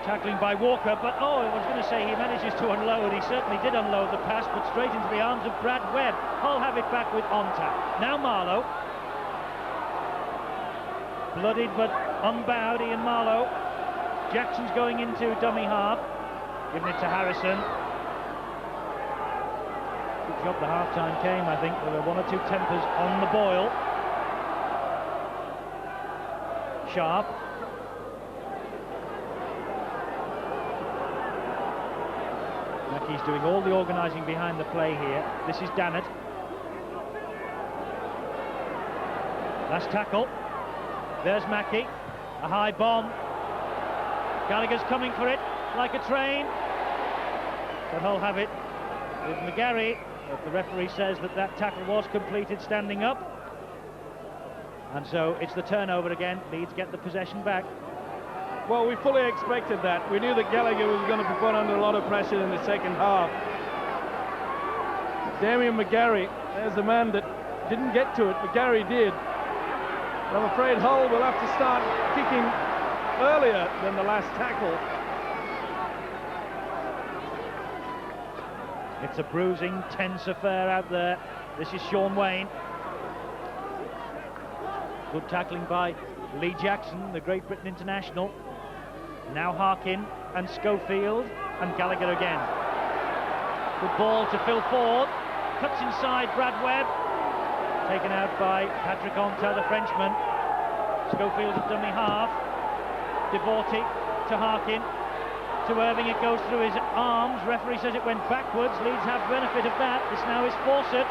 Tackling by Walker, but I was going to say he manages to unload. He certainly did unload the pass, but straight into the arms of Brad Webb. Hull have it back with Onta. Now Marlowe. Bloodied but unbowed, Ian Marlowe. Jackson's going into dummy half. Giving it to Harrison. Good job the half-time came, I think. There were one or two tempers on the boil. sharp. Mackey's doing all the organising behind the play here. This is Dannett. Last tackle. There's Mackey. A high bomb. Gallagher's coming for it like a train. But Hull have it with McGarry. But the referee says that that tackle was completed standing up. And so it's the turnover again. Leeds get the possession back. Well, we fully expected that. We knew that Gallagher was going to be put under a lot of pressure in the second half. Damien McGarry, there's the man that didn't get to it. McGarry did. But I'm afraid Hull will have to start kicking earlier than the last tackle. It's a bruising, tense affair out there. This is Sean Wayne. Good tackling by Lee Jackson, the Great Britain international. Now Harkin and Schofield and Gallagher again. Good ball to Phil Ford. Cuts inside Brad Webb. Taken out by Patrick Onta, the Frenchman. Schofield at dummy half. Devorty to Harkin. To Irving, it goes through his arms. Referee says it went backwards. Leeds have benefit of that. This now is Fawcett.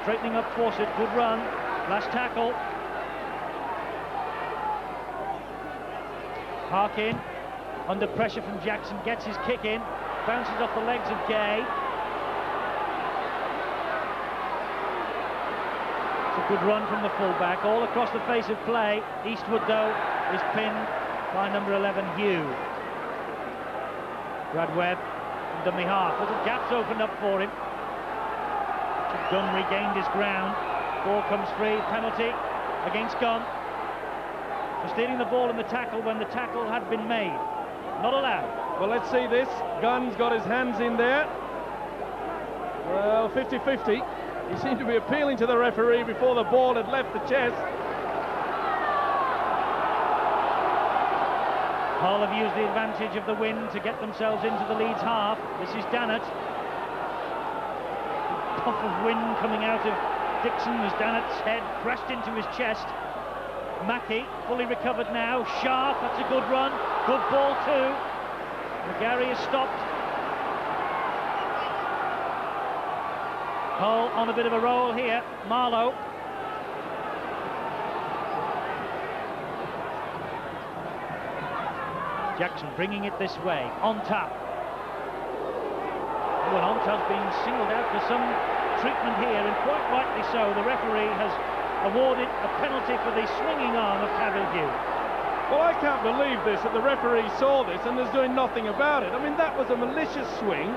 Straightening up Fawcett. Good run. Last tackle. Harkin, under pressure from Jackson, gets his kick in. Bounces off the legs of Gay. It's a good run from the fullback. All across the face of play. Eastwood, though, is pinned by number 11, Hugh. Brad Webb, dummy half. Little gaps opened up for him. Gunn regained his ground. Ball comes free. Penalty against Gunn for stealing the ball in the tackle when the tackle had been made. Not allowed. Well, let's see this. Gunn's got his hands in there. Well, 50-50. He seemed to be appealing to the referee before the ball had left the chest. Hull have used the advantage of the wind to get themselves into the Leeds half. This is Dannett. Puff of wind coming out of Dixon as Dannett's head pressed into his chest. Mackey, fully recovered now. Sharp, that's a good run. Good ball too. McGarry is stopped. Hull on a bit of a roll here. Marlowe. Jackson bringing it this way. Onta. Well, Onta's being singled out for some treatment here, and quite rightly so. The referee has awarded a penalty for the swinging arm of Cavill Hugh. Well, I can't believe this, that the referee saw this and is doing nothing about it. I mean, that was a malicious swing.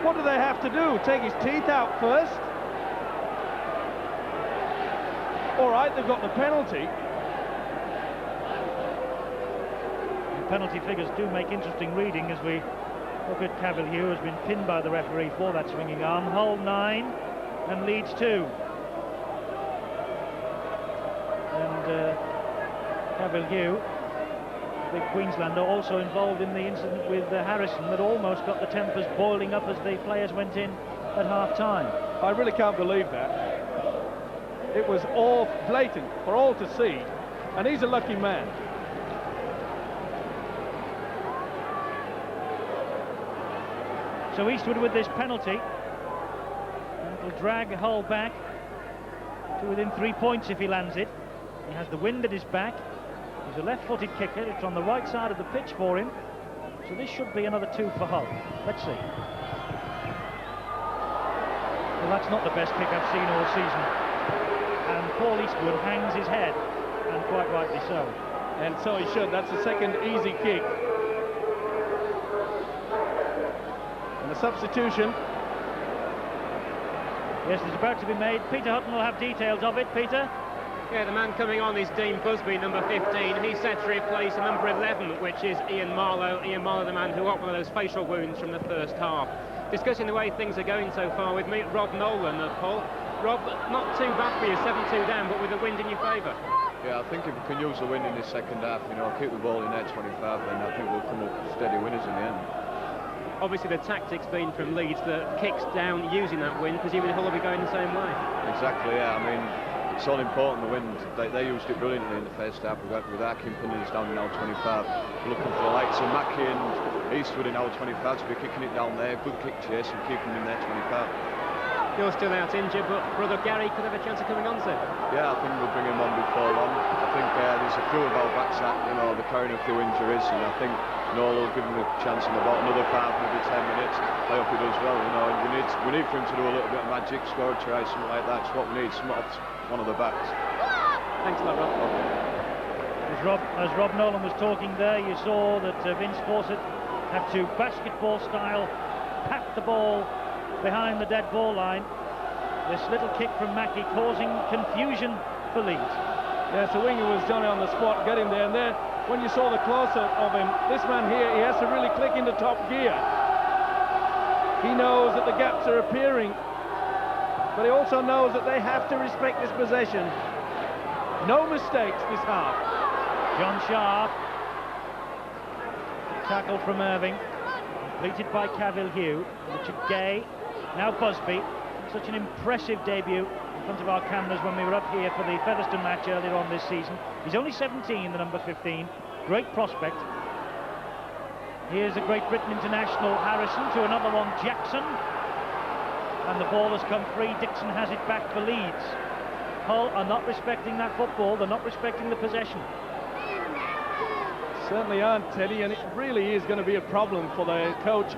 What do they have to do? Take his teeth out first? All right, they've got the penalty. The penalty figures do make interesting reading as we look at Cavill Hugh, has been pinned by the referee for that swinging arm. Hull 9 and Leeds 2. And Cavill Hugh, the big Queenslander, also involved in the incident with Harrison that almost got the tempers boiling up as the players went in at half-time. I really can't believe that. It was all blatant for all to see, and he's a lucky man. So Eastwood with this penalty. It'll drag Hull back to within 3 points if he lands it. He has the wind at his back. He's a left-footed kicker. It's on the right side of the pitch for him. So this should be another 2 for Hull. Let's see. Well, that's not the best kick I've seen all season. And Paul Eastwood hangs his head, and quite rightly so. And so he should. That's the second easy kick. And the substitution. Yes, it's about to be made. Peter Hutton will have details of it. Peter? Yeah, the man coming on is Dean Busby, number 15. He's set to replace number 11, which is Ian Marlowe. Ian Marlowe, the man who got one of those facial wounds from the first half. Discussing the way things are going so far with me, Rob Nolan of Hull. Rob, not too bad for you, 7-2 down, but with the wind in your favour. Yeah, I think if we can use the wind in this second half, you know, keep the ball in there 25, then I think we'll come up steady winners in the end. Obviously the tactics been from Leeds, the kicks down using that wind, presumably Hull will be going the same way. Exactly, yeah. I mean, it's all important, the wind. They used it brilliantly in the first half with Harkin pinning us down in hour 25. We're looking for the likes of Mackie and Eastwood in hour 25 to be kicking it down there. Good kick chase and keeping them in there 25. You're still out injured, but brother Gary could have a chance of coming on soon. Yeah, I think we'll bring him on before long. I think there's a few of our backs that, they're carrying a few injuries, and I think, they'll give him a chance in about another 5, maybe 10 minutes. I hope he does well, and we need for him to do a little bit of magic, score a try, something like that. It's what we need, one of the backs. Thanks a lot, Rob. As Rob Nolan was talking there, you saw that Vince Fawcett had to basketball style pat the ball behind the dead ball line. This little kick from Mackie causing confusion for Leeds. Yes, the winger was Johnny on the spot, got him there, and there, when you saw the close-up of him, this man here, he has to really click into top gear. He knows that the gaps are appearing, but he also knows that they have to respect this possession. No mistakes this half. John Sharp, tackle from Irving, completed by Cavill Hugh. Richard Gay, now Busby. Such an impressive debut in front of our cameras when we were up here for the Featherstone match earlier on this season. He's only 17, the number 15. Great prospect. Here's a Great Britain international, Harrison, to another one, Jackson. And the ball has come free. Dixon has it back for Leeds. Hull are not respecting that football. They're not respecting the possession. Certainly aren't, Teddy, and it really is going to be a problem for the coach,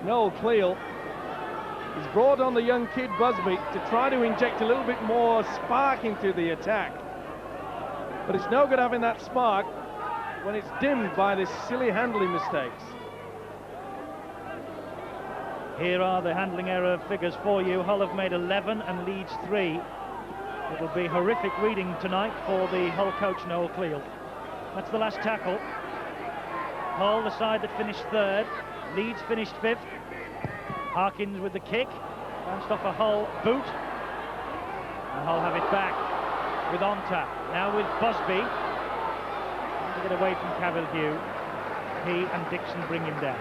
Noel Cleal. He's brought on the young kid Busby to try to inject a little bit more spark into the attack. But it's no good having that spark when it's dimmed by this silly handling mistakes. Here are the handling error figures for you. Hull have made 11 and Leeds 3. It'll be horrific reading tonight for the Hull coach Noel Cleal. That's the last tackle. Hull, the side that finished third. Leeds finished fifth. Harkins with the kick, bounced off a Hull boot, and Hull have it back with Onta, now with Busby, trying to get away from Cavill Hugh. He and Dixon bring him down.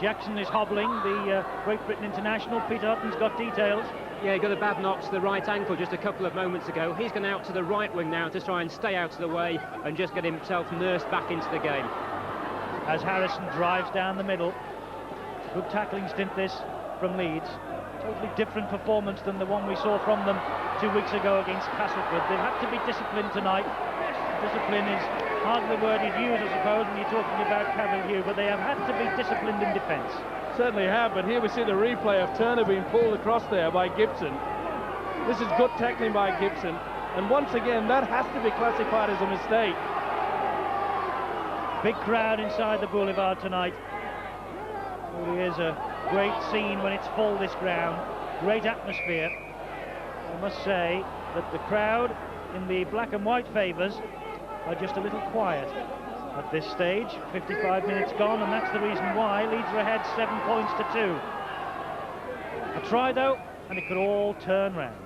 Jackson is hobbling, the Great Britain international. Peter Hutton's got details. Yeah, he got a bad knock to the right ankle just a couple of moments ago. He's gone out to the right wing now to try and stay out of the way and just get himself nursed back into the game. As Harrison drives down the middle. Good tackling stint this from Leeds. Totally different performance than the one we saw from them 2 weeks ago against Castleford. They've had to be disciplined tonight. Discipline is hardly the word you'd use, I suppose, when you're talking about Cavill Hugh, but they have had to be disciplined in defence. Certainly have, but here we see the replay of Turner being pulled across there by Gibson. This is good tackling by Gibson, and once again that has to be classified as a mistake. Big crowd inside the Boulevard tonight. It really is a great scene when it's full, this ground. Great atmosphere. I must say that the crowd in the black and white favours are just a little quiet at this stage. 55 minutes gone, and that's the reason why Leeds are ahead 7 points to 2. A try though, and it could all turn round.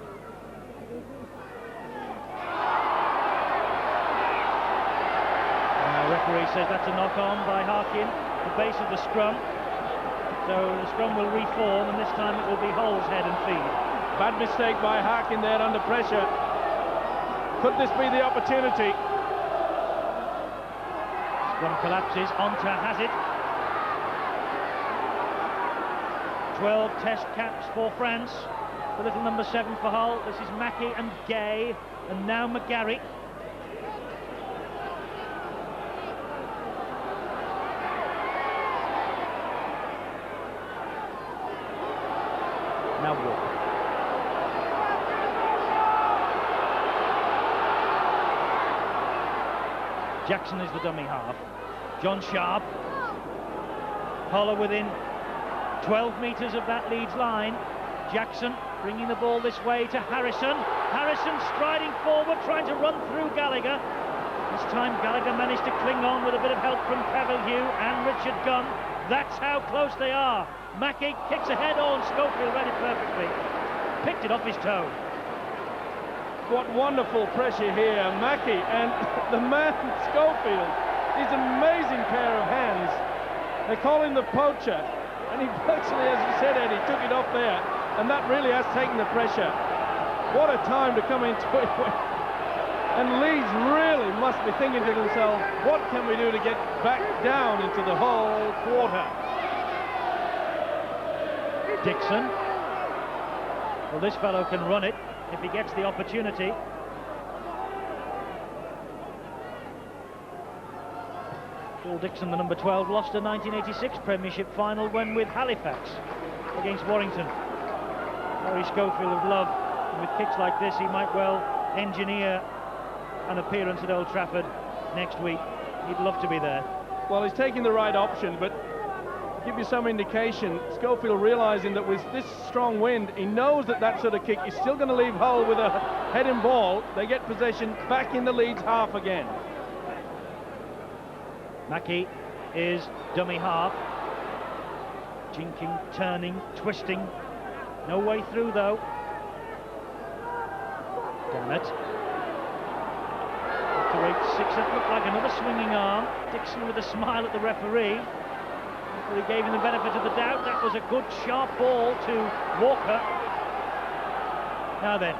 The referee says that's a knock-on by Harkin, the base of the scrum. So the scrum will reform, and this time it will be Hull's head and feet. Bad mistake by Harkin there under pressure. Could this be the opportunity? Scrum collapses, Onta has it. 12 test caps for France. The little number 7 for Hull. This is Mackie and Gay, and now McGarry. Now Walker. Jackson is the dummy half. John Sharp. Hull are within 12 metres of that Leeds line. Jackson bringing the ball this way to Harrison. Harrison striding forward, trying to run through Gallagher. This time Gallagher managed to cling on with a bit of help from Cavill Hugh and Richard Gunn. That's how close they are. Mackie kicks ahead on. Schofield read it perfectly. Picked it off his toe. What wonderful pressure here. Mackie and the man Schofield. He's an amazing pair of hands. They call him the poacher. And he virtually, as you said, Eddie, took it off there. and that really has taken the pressure. What a time to come into it. And Leeds really must be thinking to themselves, what can we do to get back down into the whole quarter? Dixon. Well, this fellow can run it if he gets the opportunity. Paul Dixon, the number 12, lost a 1986 Premiership final when with Halifax against Warrington. Harry Schofield would love, with kicks like this, he might well engineer an appearance at Old Trafford next week. He'd love to be there. Well, he's taking the right option, but to give you some indication, Schofield realising that with this strong wind, he knows that that sort of kick is still going to leave Hull with a heading ball. They get possession back in the Leeds half again. Mackie is dummy half. Jinking, turning, twisting. No way through though. Damn it. It looked like another swinging arm. Dixon with a smile at the referee. But he gave him the benefit of the doubt. That was a good sharp ball to Walker. Now then,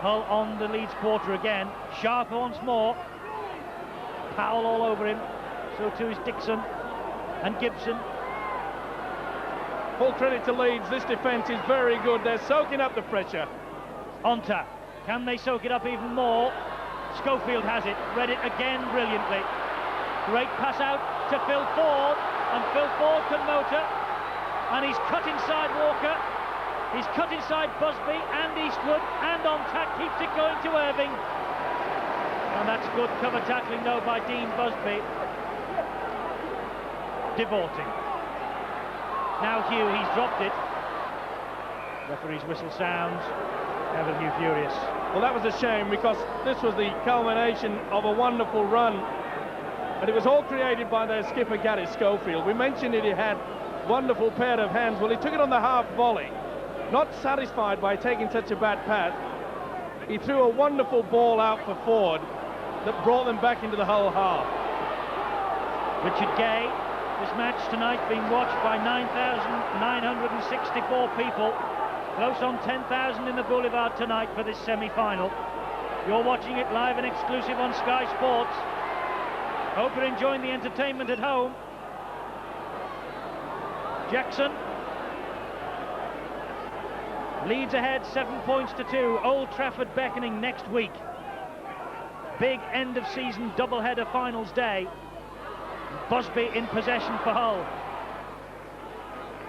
Hull on the Leeds quarter again. Sharp once more. Powell all over him. So too is Dixon and Gibson. Full credit to Leeds. This defence is very good. They're soaking up the pressure. Onta. Can they soak it up even more? Schofield has it. Read it again brilliantly. Great pass out to Phil Ford. And Phil Ford can motor. And he's cut inside Walker. He's cut inside Busby and Eastwood. And Onta keeps it going to Irving. And that's good cover tackling though by Dean Busby. Devorting. Now Hugh, he's dropped it. Referee's whistle sounds. Evan Hugh furious. Well, that was a shame because this was the culmination of a wonderful run. And it was all created by their skipper, Gary Schofield. We mentioned it, he had wonderful pair of hands. Well, he took it on the half volley. Not satisfied by taking such a bad pass, he threw a wonderful ball out for Ford that brought them back into the Hull half. Richard Gay. This match tonight being watched by 9,964 people. Close on 10,000 in the Boulevard tonight for this semi-final. You're watching it live and exclusive on Sky Sports. Hope you're enjoying the entertainment at home. Jackson. Leeds ahead 7 points to 2. Old Trafford beckoning next week. Big end of season doubleheader finals day. Busby in possession for Hull.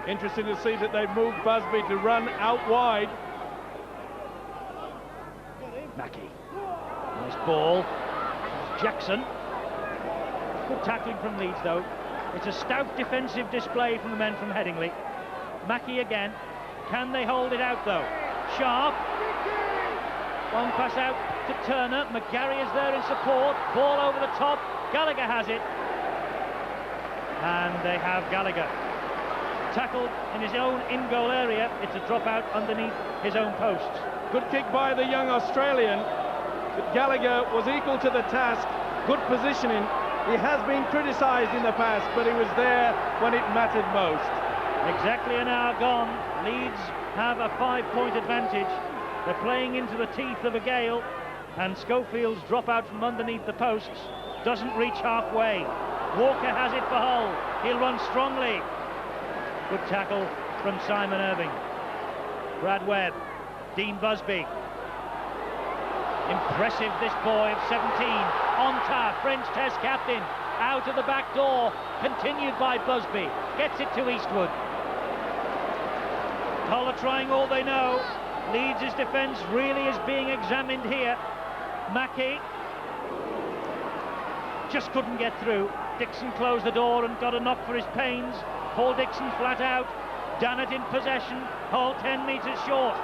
Interesting to see that they've moved Busby to run out wide. Mackie. Nice ball. Jackson. Good tackling from Leeds though. It's a stout defensive display from the men from Headingley. Mackie again. Can they hold it out though? Sharp. One pass out to Turner. McGarry is there in support. Ball over the top. Gallagher has it. And they have Gallagher. Tackled in his own in-goal area. It's a drop out underneath his own posts. Good kick by the young Australian. But Gallagher was equal to the task. Good positioning. He has been criticised in the past, but he was there when it mattered most. Exactly an hour gone. Leeds have a 5-point advantage. They're playing into the teeth of a gale, and Schofield's drop out from underneath the posts doesn't reach halfway. Walker has it for Hull. He'll run strongly. Good tackle from Simon Irving. Brad Webb. Dean Busby. Impressive, this boy of 17. Onta, French Test captain. Out of the back door. Continued by Busby. Gets it to Eastwood. Hull are trying all they know. Leeds' defence really is being examined here. Mackie just couldn't get through. Dixon closed the door and got a knock for his pains. Paul Dixon flat out. Dannett in possession. Hull 10 metres short.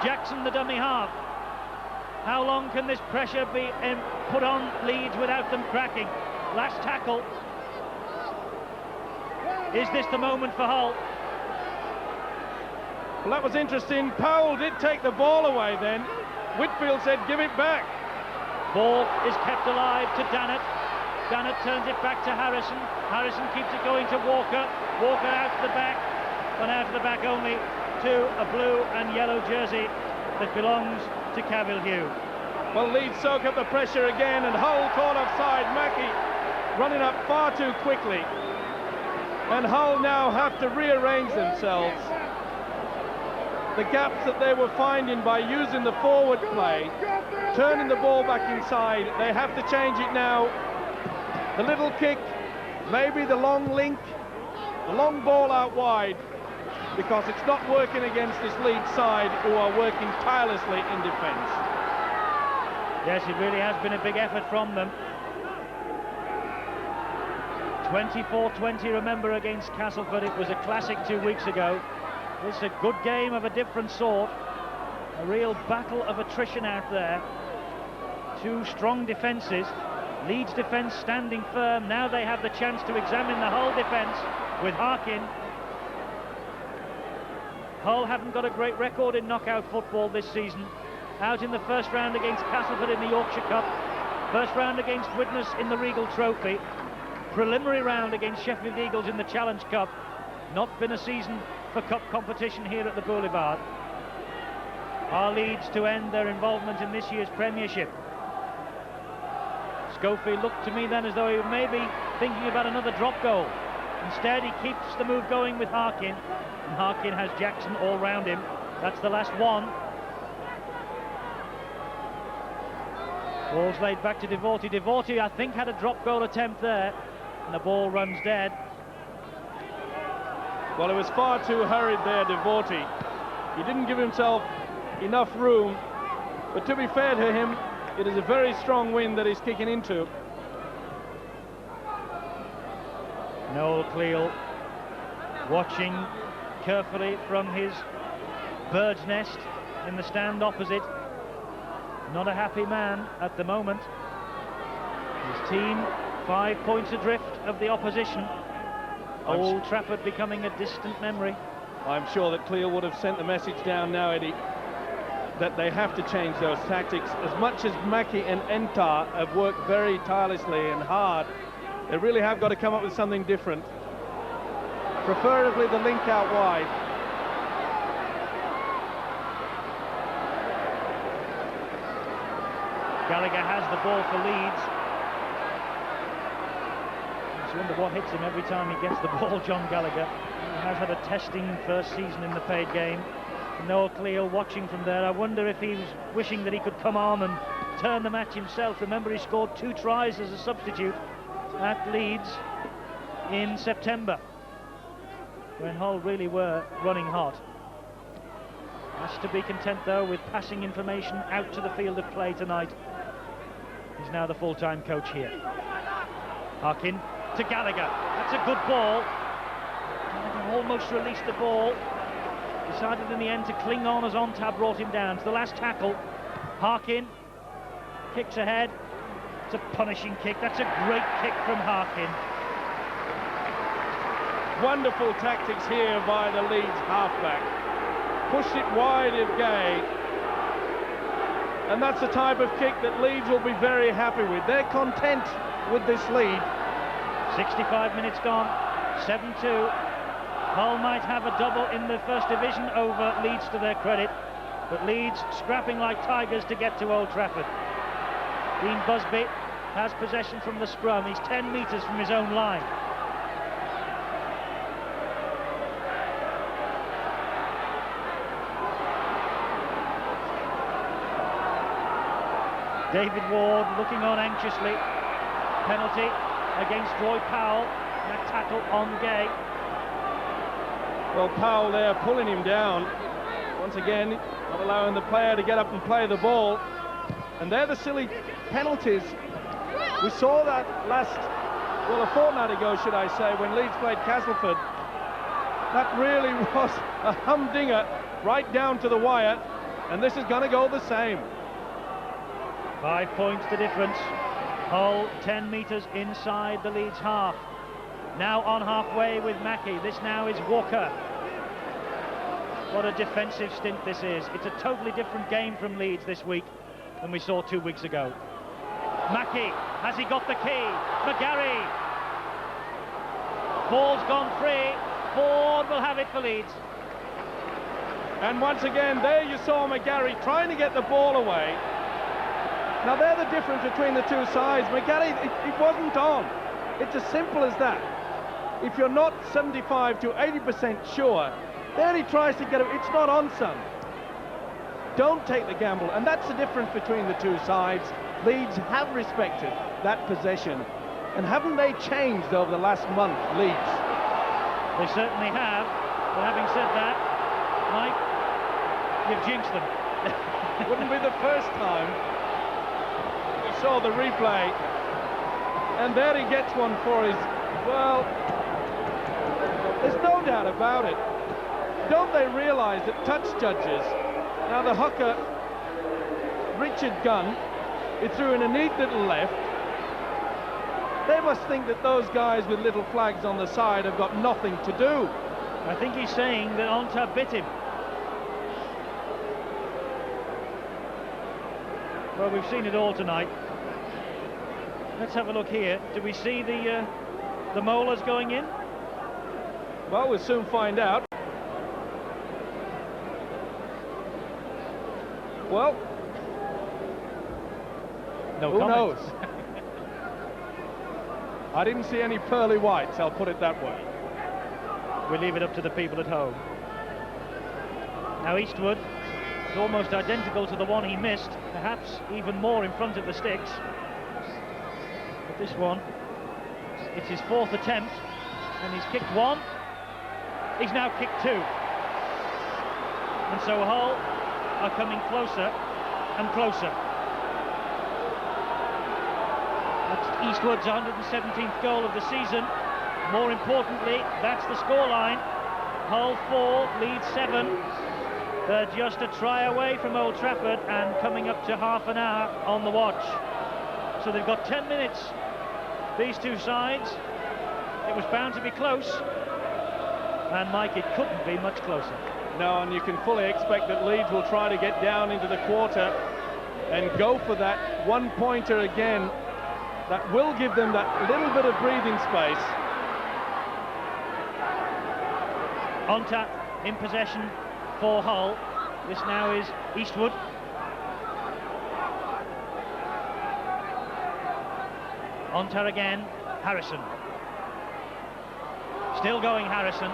Jackson the dummy half. How long can this pressure be put on Leeds without them cracking? Last tackle. Is this the moment for Hull? Well, that was interesting. Powell did take the ball away then. Whitfield said, give it back. Ball is kept alive to Dannett. Dannett turns it back to Harrison. Harrison keeps it going to Walker. Walker out to the back. One out of the back only to a blue and yellow jersey that belongs to Cavill Hugh. Well, Leeds soak up the pressure again, and Hull caught offside. Mackey running up far too quickly. And Hull now have to rearrange themselves. The gaps that they were finding by using the forward play, turning the ball back inside, they have to change it now. The little kick, maybe the long link, the long ball out wide, because it's not working against this Leeds side who are working tirelessly in defence. Yes, it really has been a big effort from them. 24-20, remember, against Castleford. It was a classic 2 weeks ago. It's a good game of a different sort. A real battle of attrition out there. Two strong defences. Leeds defence standing firm. Now they have the chance to examine the Hull defence with Harkin. Hull haven't got a great record in knockout football this season. Out in the first round against Castleford in the Yorkshire Cup. First round against Widnes in the Regal Trophy. Preliminary round against Sheffield Eagles in the Challenge Cup. Not been a season for cup competition here at the Boulevard. Are Leeds to end their involvement in this year's Premiership? Schofield looked to me then as though he may be thinking about another drop goal. Instead, he keeps the move going with Harkin, and Harkin has Jackson all round him. That's the last one. Ball's laid back to Devorty. Devorty, I think, had a drop goal attempt there, and the ball runs dead. Well, it was far too hurried there, Devorty. He didn't give himself enough room, but to be fair to him, it is a very strong wind that he's kicking into. Noel Cleal watching carefully from his bird's nest in the stand opposite. Not a happy man at the moment. His team 5 points adrift of the opposition. Old Trafford becoming a distant memory. I'm sure that Cleal would have sent the message down now, Eddie, that they have to change those tactics. As much as Mackey and Entar have worked very tirelessly and hard, they really have got to come up with something different. Preferably the link out wide. Gallagher has the ball for Leeds. I just wonder what hits him every time he gets the ball, John Gallagher. He has had a testing first season in the paid game. Noel Cleal watching from there. I wonder if he was wishing that he could come on and turn the match himself. Remember, he scored 2 tries as a substitute at Leeds in September, when Hull really were running hot. Has to be content, though, with passing information out to the field of play tonight. He's now the full-time coach here. Harkin to Gallagher. That's a good ball. Gallagher almost released the ball. Decided in the end to cling on as Ontab brought him down. To the last tackle. Harkin kicks ahead. It's a punishing kick. That's a great kick from Harkin. Wonderful tactics here by the Leeds halfback. Pushed it wide of Gay. And that's the type of kick that Leeds will be very happy with. They're content with this lead. 65 minutes gone, 7-2. Hull might have a double in the First Division over Leeds, to their credit, but Leeds scrapping like tigers to get to Old Trafford. Dean Busby has possession from the scrum. He's 10 metres from his own line. David Ward looking on anxiously. Penalty against Roy Powell. That tackle on Gay. Well, Powell there pulling him down. Once again, not allowing the player to get up and play the ball. And they're the silly penalties. We saw that a fortnight ago, should I say, when Leeds played Castleford. That really was a humdinger right down to the wire. And this is going to go the same. 5 points the difference. Hull 10 metres inside the Leeds half. Now on halfway with Mackey. This now is Walker. What a defensive stint this is. It's a totally different game from Leeds this week than we saw 2 weeks ago. Mackey, has he got the key? McGarry. Ball's gone free. Ford will have have it for Leeds. And once again, there you saw McGarry trying to get the ball away. Now, they're the difference between the two sides. McGarry, it wasn't on. It's as simple as that. If you're not 75 to 80% sure, there he tries to get it. It's not on, son. Don't take the gamble. And that's the difference between the two sides. Leeds have respected that possession. And haven't they changed over the last month, Leeds? They certainly have. But having said that, Mike, you've jinxed them. Wouldn't be the first time. You saw the replay. And there he gets one for his, well, there's no doubt about it. Don't they realise that touch judges, now the hooker, Richard Gunn, he threw in a neat little left. They must think that those guys with little flags on the side have got nothing to do. I think he's saying that Onta bit him. Well, we've seen it all tonight. Let's have a look here. Do we see the molars going in? Well, we'll soon find out. Well, No who comment. knows? I didn't see any pearly whites, I'll put it that way. We leave it up to the people at home. Now Eastwood is almost identical to the one he missed, perhaps even more in front of the sticks. But this one, it's his fourth attempt, and he's kicked one. He's now kicked two. And so Hull are coming closer and closer. That's Eastwood's 117th goal of the season. More importantly, that's the scoreline. Hull 4, Leeds 7. They're just a try away from Old Trafford and coming up to half an hour on the watch. So they've got 10 minutes, these two sides. It was bound to be close. And Mike, it couldn't be much closer. No, and you can fully expect that Leeds will try to get down into the quarter and go for that one-pointer again. That will give them that little bit of breathing space. Onta in possession for Hull. This now is Eastwood. Onta again, Harrison. Still going Harrison.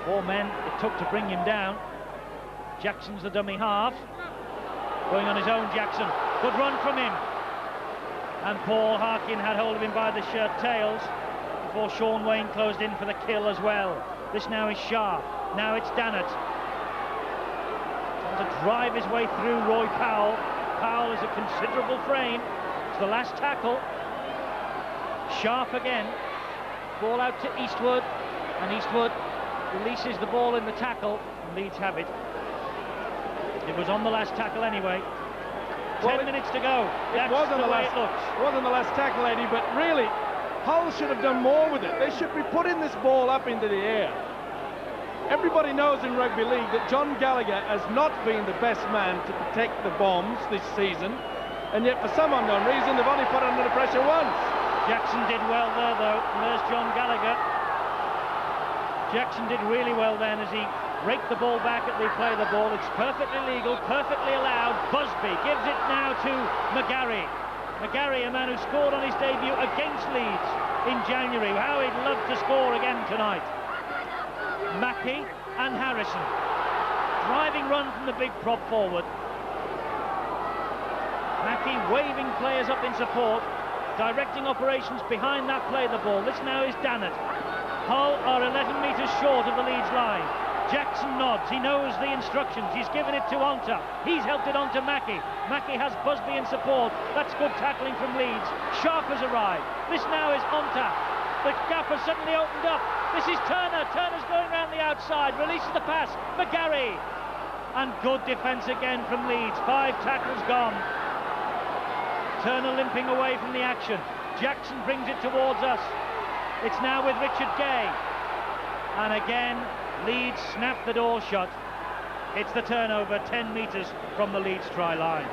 4 men it took to bring him down. Jackson's the dummy half. Going on his own, Jackson. Good run from him. And Paul Harkin had hold of him by the shirt tails before Sean Wayne closed in for the kill as well. This now is Sharp. Now it's Dannett. Trying to drive his way through Roy Powell. Powell is a considerable frame. It's the last tackle. Sharp again. Ball out to Eastwood. And Eastwood releases the ball in the tackle. And Leeds have it. It was on the last tackle anyway. Well, 10 minutes to go. That's it was on the way last, it looks. It was on the last tackle, Eddie, but really, Hull should have done more with it. They should be putting this ball up into the air. Everybody knows in rugby league that John Gallagher has not been the best man to protect the bombs this season, and yet for some unknown reason they've only put it under the pressure once. Jackson did well there though, and there's John Gallagher. Jackson did really well then as he raked the ball back at the play of the ball. It's perfectly legal, perfectly allowed. Busby gives it now to McGarry. McGarry, a man who scored on his debut against Leeds in January. How he'd love to score again tonight. Mackey and Harrison. Driving run from the big prop forward. Mackey waving players up in support, directing operations behind that play of the ball. This now is Dannett. Hull are 11 metres short of the Leeds line. Jackson nods, he knows the instructions, he's given it to Onta, he's helped it on to Mackey. Mackey has Busby in support, that's good tackling from Leeds. Sharp has arrived, this now is Onta. The gap has suddenly opened up, this is Turner, Turner's going round the outside, releases the pass, McGarry. And good defence again from Leeds, 5 tackles gone. Turner limping away from the action, Jackson brings it towards us. It's now with Richard Gay. And again, Leeds snap the door shut. It's the turnover 10 metres from the Leeds try line.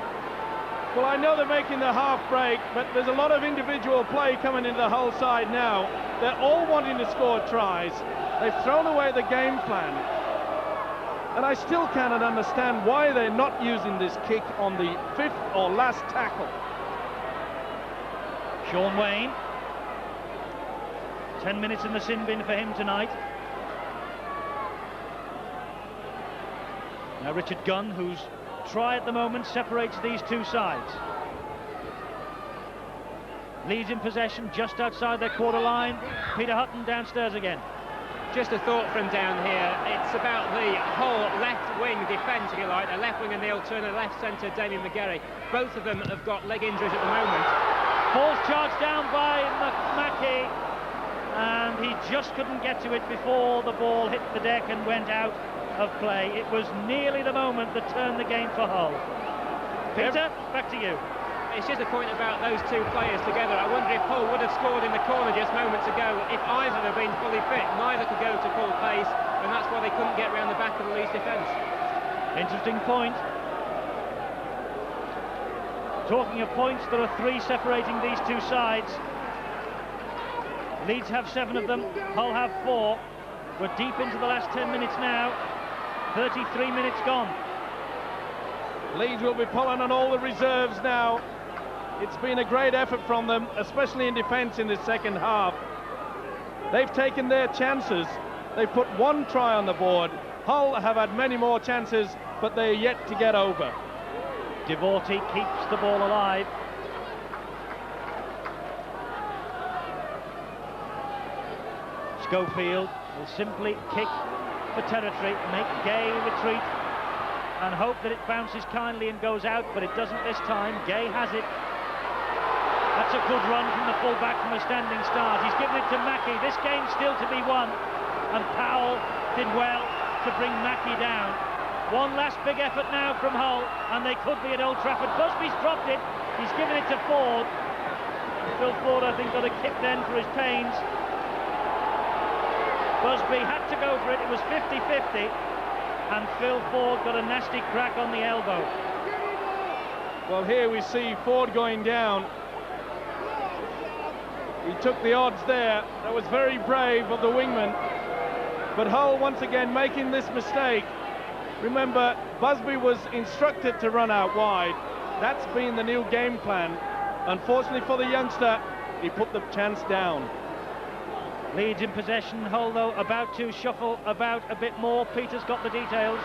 Well, I know they're making the half break, but there's a lot of individual play coming into the Hull side now. They're all wanting to score tries. They've thrown away the game plan. And I still cannot understand why they're not using this kick on the 5th or last tackle. Sean Wayne. 10 minutes in the sin bin for him tonight. Now Richard Gunn, whose try at the moment separates these two sides. Leeds in possession just outside their quarter line. Peter Hutton downstairs again. Just a thought from down here. It's about the whole left wing defence, if you like. The left winger Neil Turner, left centre Damien McGarry. Both of them have got leg injuries at the moment. Ball's charged down by Mackey, and he just couldn't get to it before the ball hit the deck and went out of play. It was nearly the moment that turned the game for Hull. Peter, back to you. It's just a point about those two players together. I wonder if Hull would have scored in the corner just moments ago. If either had been fully fit, neither could go to full pace, and that's why they couldn't get round the back of the Leeds defence. Interesting point. Talking of points, there are 3 separating these two sides. Leeds have 7 of them, Hull have 4. We're deep into the last 10 minutes now. 33 minutes gone. Leeds will be pulling on all the reserves now. It's been a great effort from them, especially in defence in the second half. They've taken their chances. They've put 1 try on the board. Hull have had many more chances, but they're yet to get over. Devorty keeps the ball alive. Schofield will simply kick for territory, make Gay retreat, and hope that it bounces kindly and goes out, but it doesn't this time. Gay has it. That's a good run from the full-back from a standing start. He's given it to Mackey. This game's still to be won, and Powell did well to bring Mackey down. One last big effort now from Hull, and they could be at Old Trafford. Busby's dropped it. He's given it to Ford. Phil Ford, I think, got a kick then for his pains. Busby had to go for it. It was 50-50, and Phil Ford got a nasty crack on the elbow. Well, here we see Ford going down. He took the odds there. That was very brave of the wingman. But Hull once again making this mistake. Remember, Busby was instructed to run out wide. That's been the new game plan. Unfortunately for the youngster, he put the chance down. Leeds in possession. Hull, though, about to shuffle about a bit more. Peter's got the details.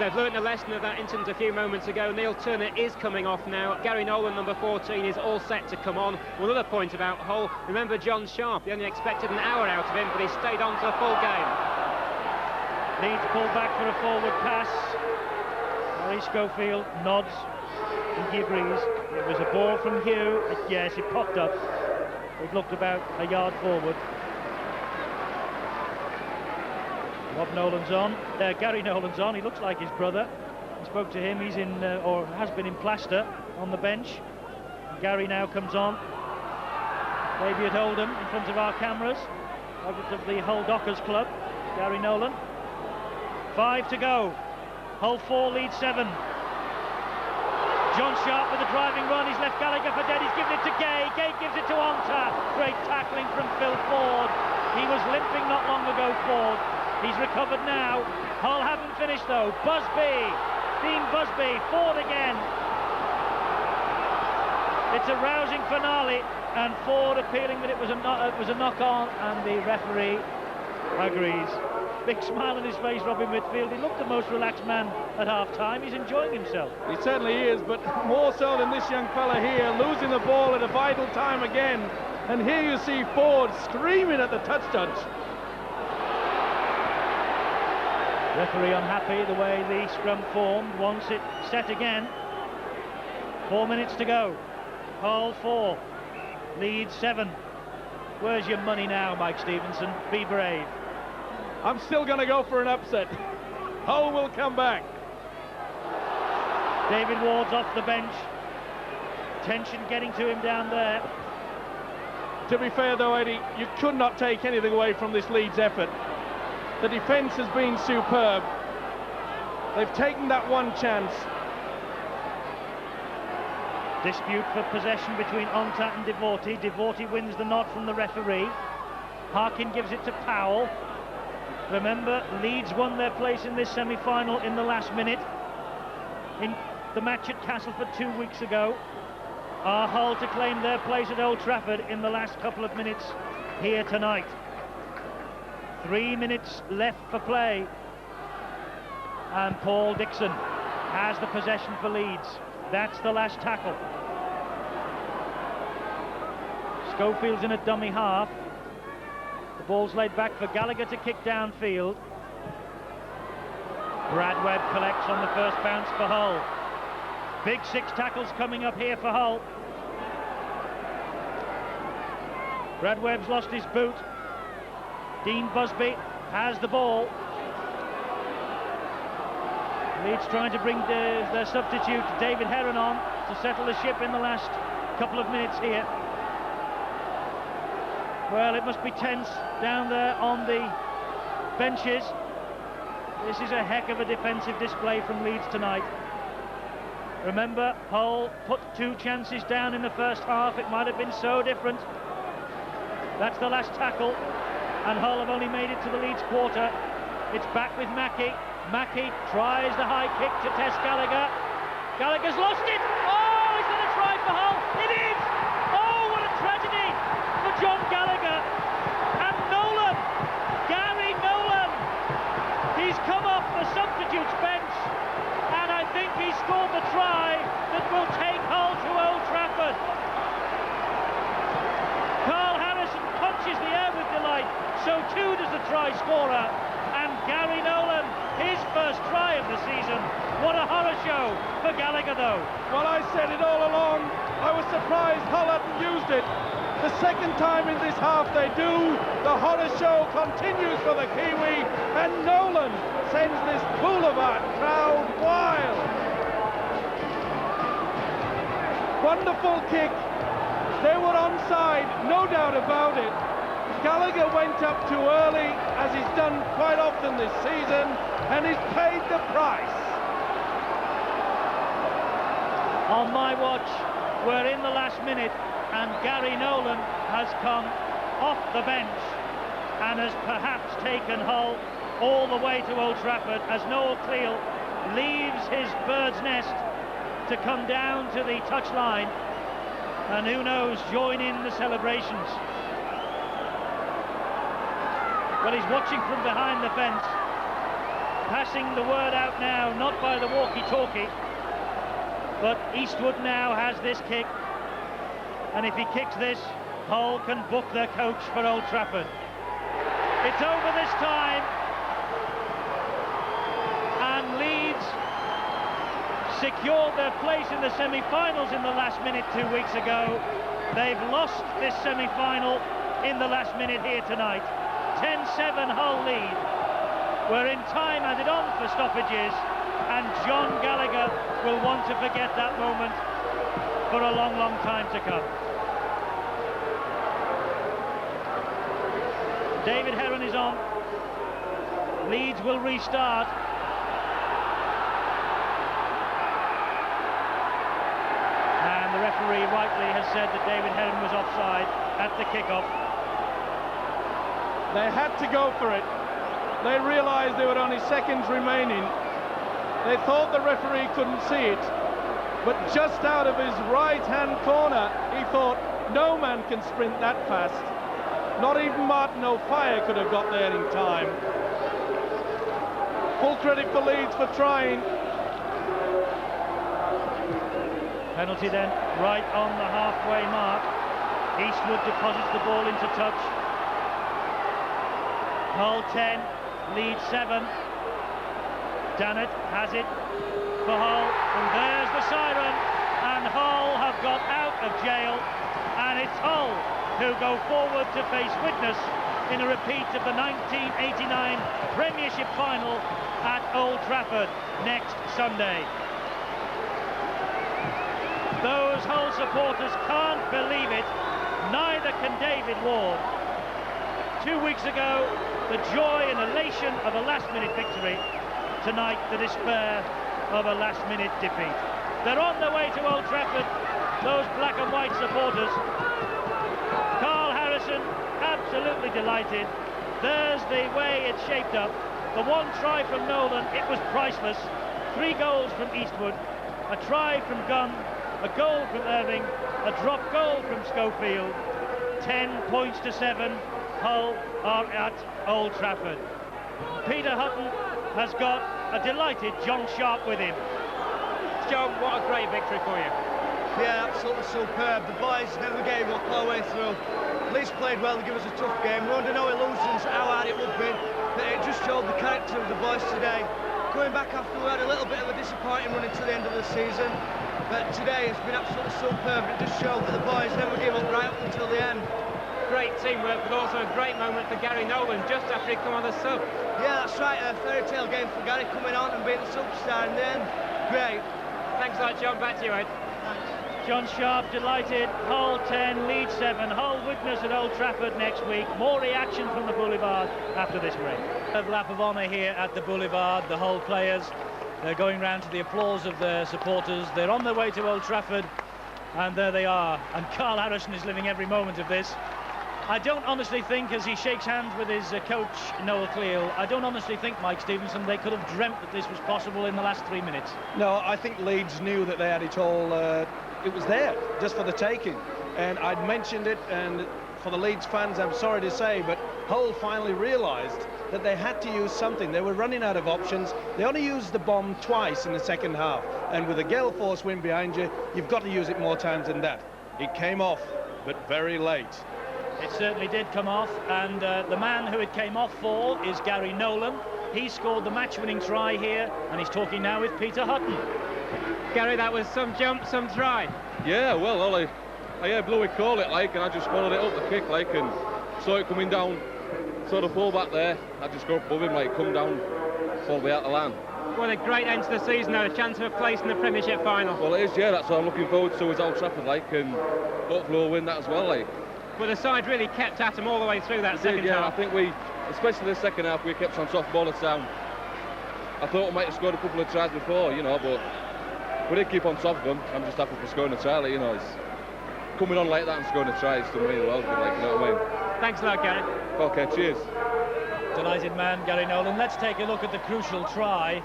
They've learnt a lesson of that incident a few moments ago. Neil Turner is coming off now. Gary Nolan, number 14, is all set to come on. One other point about Hull, remember John Sharp. They only expected an hour out of him, but he stayed on for the full game. Leeds pull back for a forward pass. Harry Schofield nods. He agrees. It was a ball from Hugh. Yes, it popped up. It looked about a yard forward. Rob Nolan's on. Gary Nolan's on. He looks like his brother. I spoke to him. He's in, or has been in plaster on the bench. And Gary now comes on. Maybe at Oldham in front of our cameras. Of the Hull Dockers Club. Gary Nolan. 5 to go. Hull 4, Leeds 7. John Sharp with a driving run. He's left Gallagher for dead. He's given it to Gay. Gay gives it to Onta. Great tackling from Phil Ford. He was limping not long ago, Ford. He's recovered now. Hull haven't finished though. Busby, Dean Busby, Ford again. It's a rousing finale, and Ford appealing that it was a knock-on, and the referee agrees. Big smile on his face, Robin Whitfield. He looked the most relaxed man at half-time. He's enjoying himself. He certainly is, but more so than this young fella here, losing the ball at a vital time again. And here you see Ford screaming at the touch judge. Referee unhappy the way the scrum formed, wants it set again. 4 minutes to go. Hull 4, Leeds 7. Where's your money now, Mike Stevenson? Be brave. I'm still going to go for an upset. Hull will come back. David Ward's off the bench. Tension getting to him down there. To be fair though, Eddie, you could not take anything away from this Leeds effort. The defence has been superb. They've taken that one chance. Dispute for possession between Onta and Devorty. Devorty wins the nod from the referee. Harkin gives it to Powell. Remember, Leeds won their place in this semi-final in the last minute in the match at Castleford 2 weeks ago. Are Hull to claim their place at Old Trafford in the last couple of minutes here tonight? 3 minutes left for play, and Paul Dixon has the possession for Leeds. That's the last tackle. Schofield's in a dummy half. The ball's laid back for Gallagher to kick downfield. Brad Webb collects on the first bounce for Hull. Big 6 tackles coming up here for Hull. Brad Webb's lost his boot. Dean Busby has the ball. Leeds trying to bring their substitute David Heron on to settle the ship in the last couple of minutes here. Well, it must be tense down there on the benches. This is a heck of a defensive display from Leeds tonight. Remember, Hull put 2 chances down in the first half. It might have been so different. That's the last tackle, and Hull have only made it to the Leeds quarter. It's back with Mackey. Mackey tries the high kick to test Gallagher. Gallagher's lost it. Oh, is that a try for Hull? It is! Oh, what a tragedy for John Gallagher. And Nolan, Gary Nolan, he's come off the substitutes bench, and I think he scored the try that will take Hull to Old Trafford. Carl Harrison punches the air with delight, so too does the try scorer. And Gary Nolan, his first try of the season. What a horror show for Gallagher, though. Well, I said it all along. I was surprised Hull hadn't used it. The second time in this half they do. The horror show continues for the Kiwi, and Nolan sends this Boulevard crowd wild. Wonderful kick. They were onside, no doubt about it. Gallagher went up too early, as he's done quite often this season, and he's paid the price. On my watch, we're in the last minute, and Gary Nolan has come off the bench and has perhaps taken Hull all the way to Old Trafford as Noel Cleal leaves his bird's nest to come down to the touchline and, who knows, join in the celebrations. Well, he's watching from behind the fence, passing the word out now, not by the walkie-talkie, but Eastwood now has this kick, and if he kicks this, Hull can book their coach for Old Trafford. It's over this time, and Leeds secured their place in the semi-finals in the last minute 2 weeks ago. They've lost this semi-final in the last minute here tonight. 10-7 Hull lead. We're in time added on for stoppages, and John Gallagher will want to forget that moment for a long, long time to come. David Heron is on. Leeds will restart. And the referee rightly has said that David Heron was offside at the kickoff. They had to go for it. They realised there were only seconds remaining. They thought the referee couldn't see it, but just out of his right-hand corner, he thought, no man can sprint that fast. Not even Martin O'Fire could have got there in time. Full credit for Leeds for trying. Penalty then, right on the halfway mark. Eastwood deposits the ball into touch. Hull 10, Leeds 7. Dannett has it for Hull, and there's the siren, and Hull have got out of jail, and it's Hull who go forward to face Widnes in a repeat of the 1989 Premiership final at Old Trafford next Sunday. Those Hull supporters can't believe it, neither can David Ward. 2 weeks ago, the joy and elation of a last-minute victory. Tonight, the despair of a last-minute defeat. They're on their way to Old Trafford. those black and white supporters. Carl Harrison, absolutely delighted. There's the way it's shaped up. The one try from Nolan, it was priceless. 3 goals from Eastwood, a try from Gunn, a goal from Irving, a drop goal from Schofield. 10 points to 7. Hull are at Old Trafford. Peter Hutton has got a delighted John Sharp with him. John, what a great victory for you. Yeah, absolutely superb. The boys never gave up all the way through. Leeds played well to give us a tough game. We're under no illusions how hard it would be, but it just showed the character of the boys today. Going back after we had a little bit of a disappointing run into the end of the season, but today it's been absolutely superb. It just showed that the boys never gave up right up until the end. Great teamwork, but also a great moment for Gary Nolan just after he come on the sub. Yeah, that's right. A fairy tale game for Gary coming on and being the superstar in the end. Great. Thanks a lot, John. Back to you, Ed. John Sharp delighted. Hull 10, Leeds 7. Hull witness at Old Trafford next week. More reaction from the Boulevard after this break. A lap of honour here at the Boulevard. The Hull players, they're going round to the applause of their supporters. They're on their way to Old Trafford, and there they are. And Carl Harrison is living every moment of this. I don't honestly think, as he shakes hands with his coach, Noel Cleal, I don't honestly think, Mike Stevenson, they could have dreamt that this was possible in the last 3 minutes. No, I think Leeds knew that they had it all. It was there, just for the taking. And I'd mentioned it, and for the Leeds fans, I'm sorry to say, but Hull finally realised that they had to use something. They were running out of options. They only used the bomb twice in the second half. And with a gale force wind behind you, you've got to use it more times than that. It came off, but very late. It certainly did come off, and the man who it came off for is Gary Nolan. He scored the match-winning try here, and he's talking now with Peter Hutton. Gary, that was some jump, some try. Yeah, well, I heard Bluey call it like, and I just followed it up the kick like, and saw it coming down, saw the full back there. I just got above him like, come down, all the way out the land. What a great end to the season, though, a chance for a place in the Premiership final. Well, it is, yeah, that's what I'm looking forward to, is Old Trafford like, and hopefully we'll win that as well like. But the side really kept at him all the way through that second half. I think we, especially the second half, we kept on top of all the time. I thought we might have scored a couple of tries before, you know, but we did keep on top of them. I'm just happy for scoring a try, like, you know. It's coming on like that and scoring a try, it's done really well, like, you know what I mean? Thanks a lot, Gary. Okay, cheers. Delighted man, Gary Nolan. Let's take a look at the crucial try.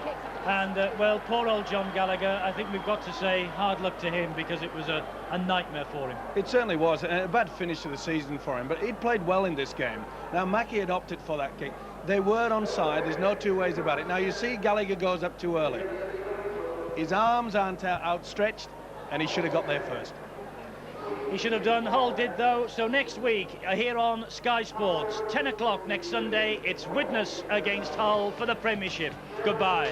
And, well, poor old John Gallagher, I think we've got to say hard luck to him, because it was a nightmare for him. It certainly was, and a bad finish to the season for him, but he'd played well in this game. Now, Mackie had opted for that kick. They were onside, there's no two ways about it. Now, you see Gallagher goes up too early. His arms aren't outstretched, and he should have got there first. He should have done. Hull did, though. So next week, here on Sky Sports, 10 o'clock next Sunday, it's Widnes against Hull for the Premiership. Goodbye.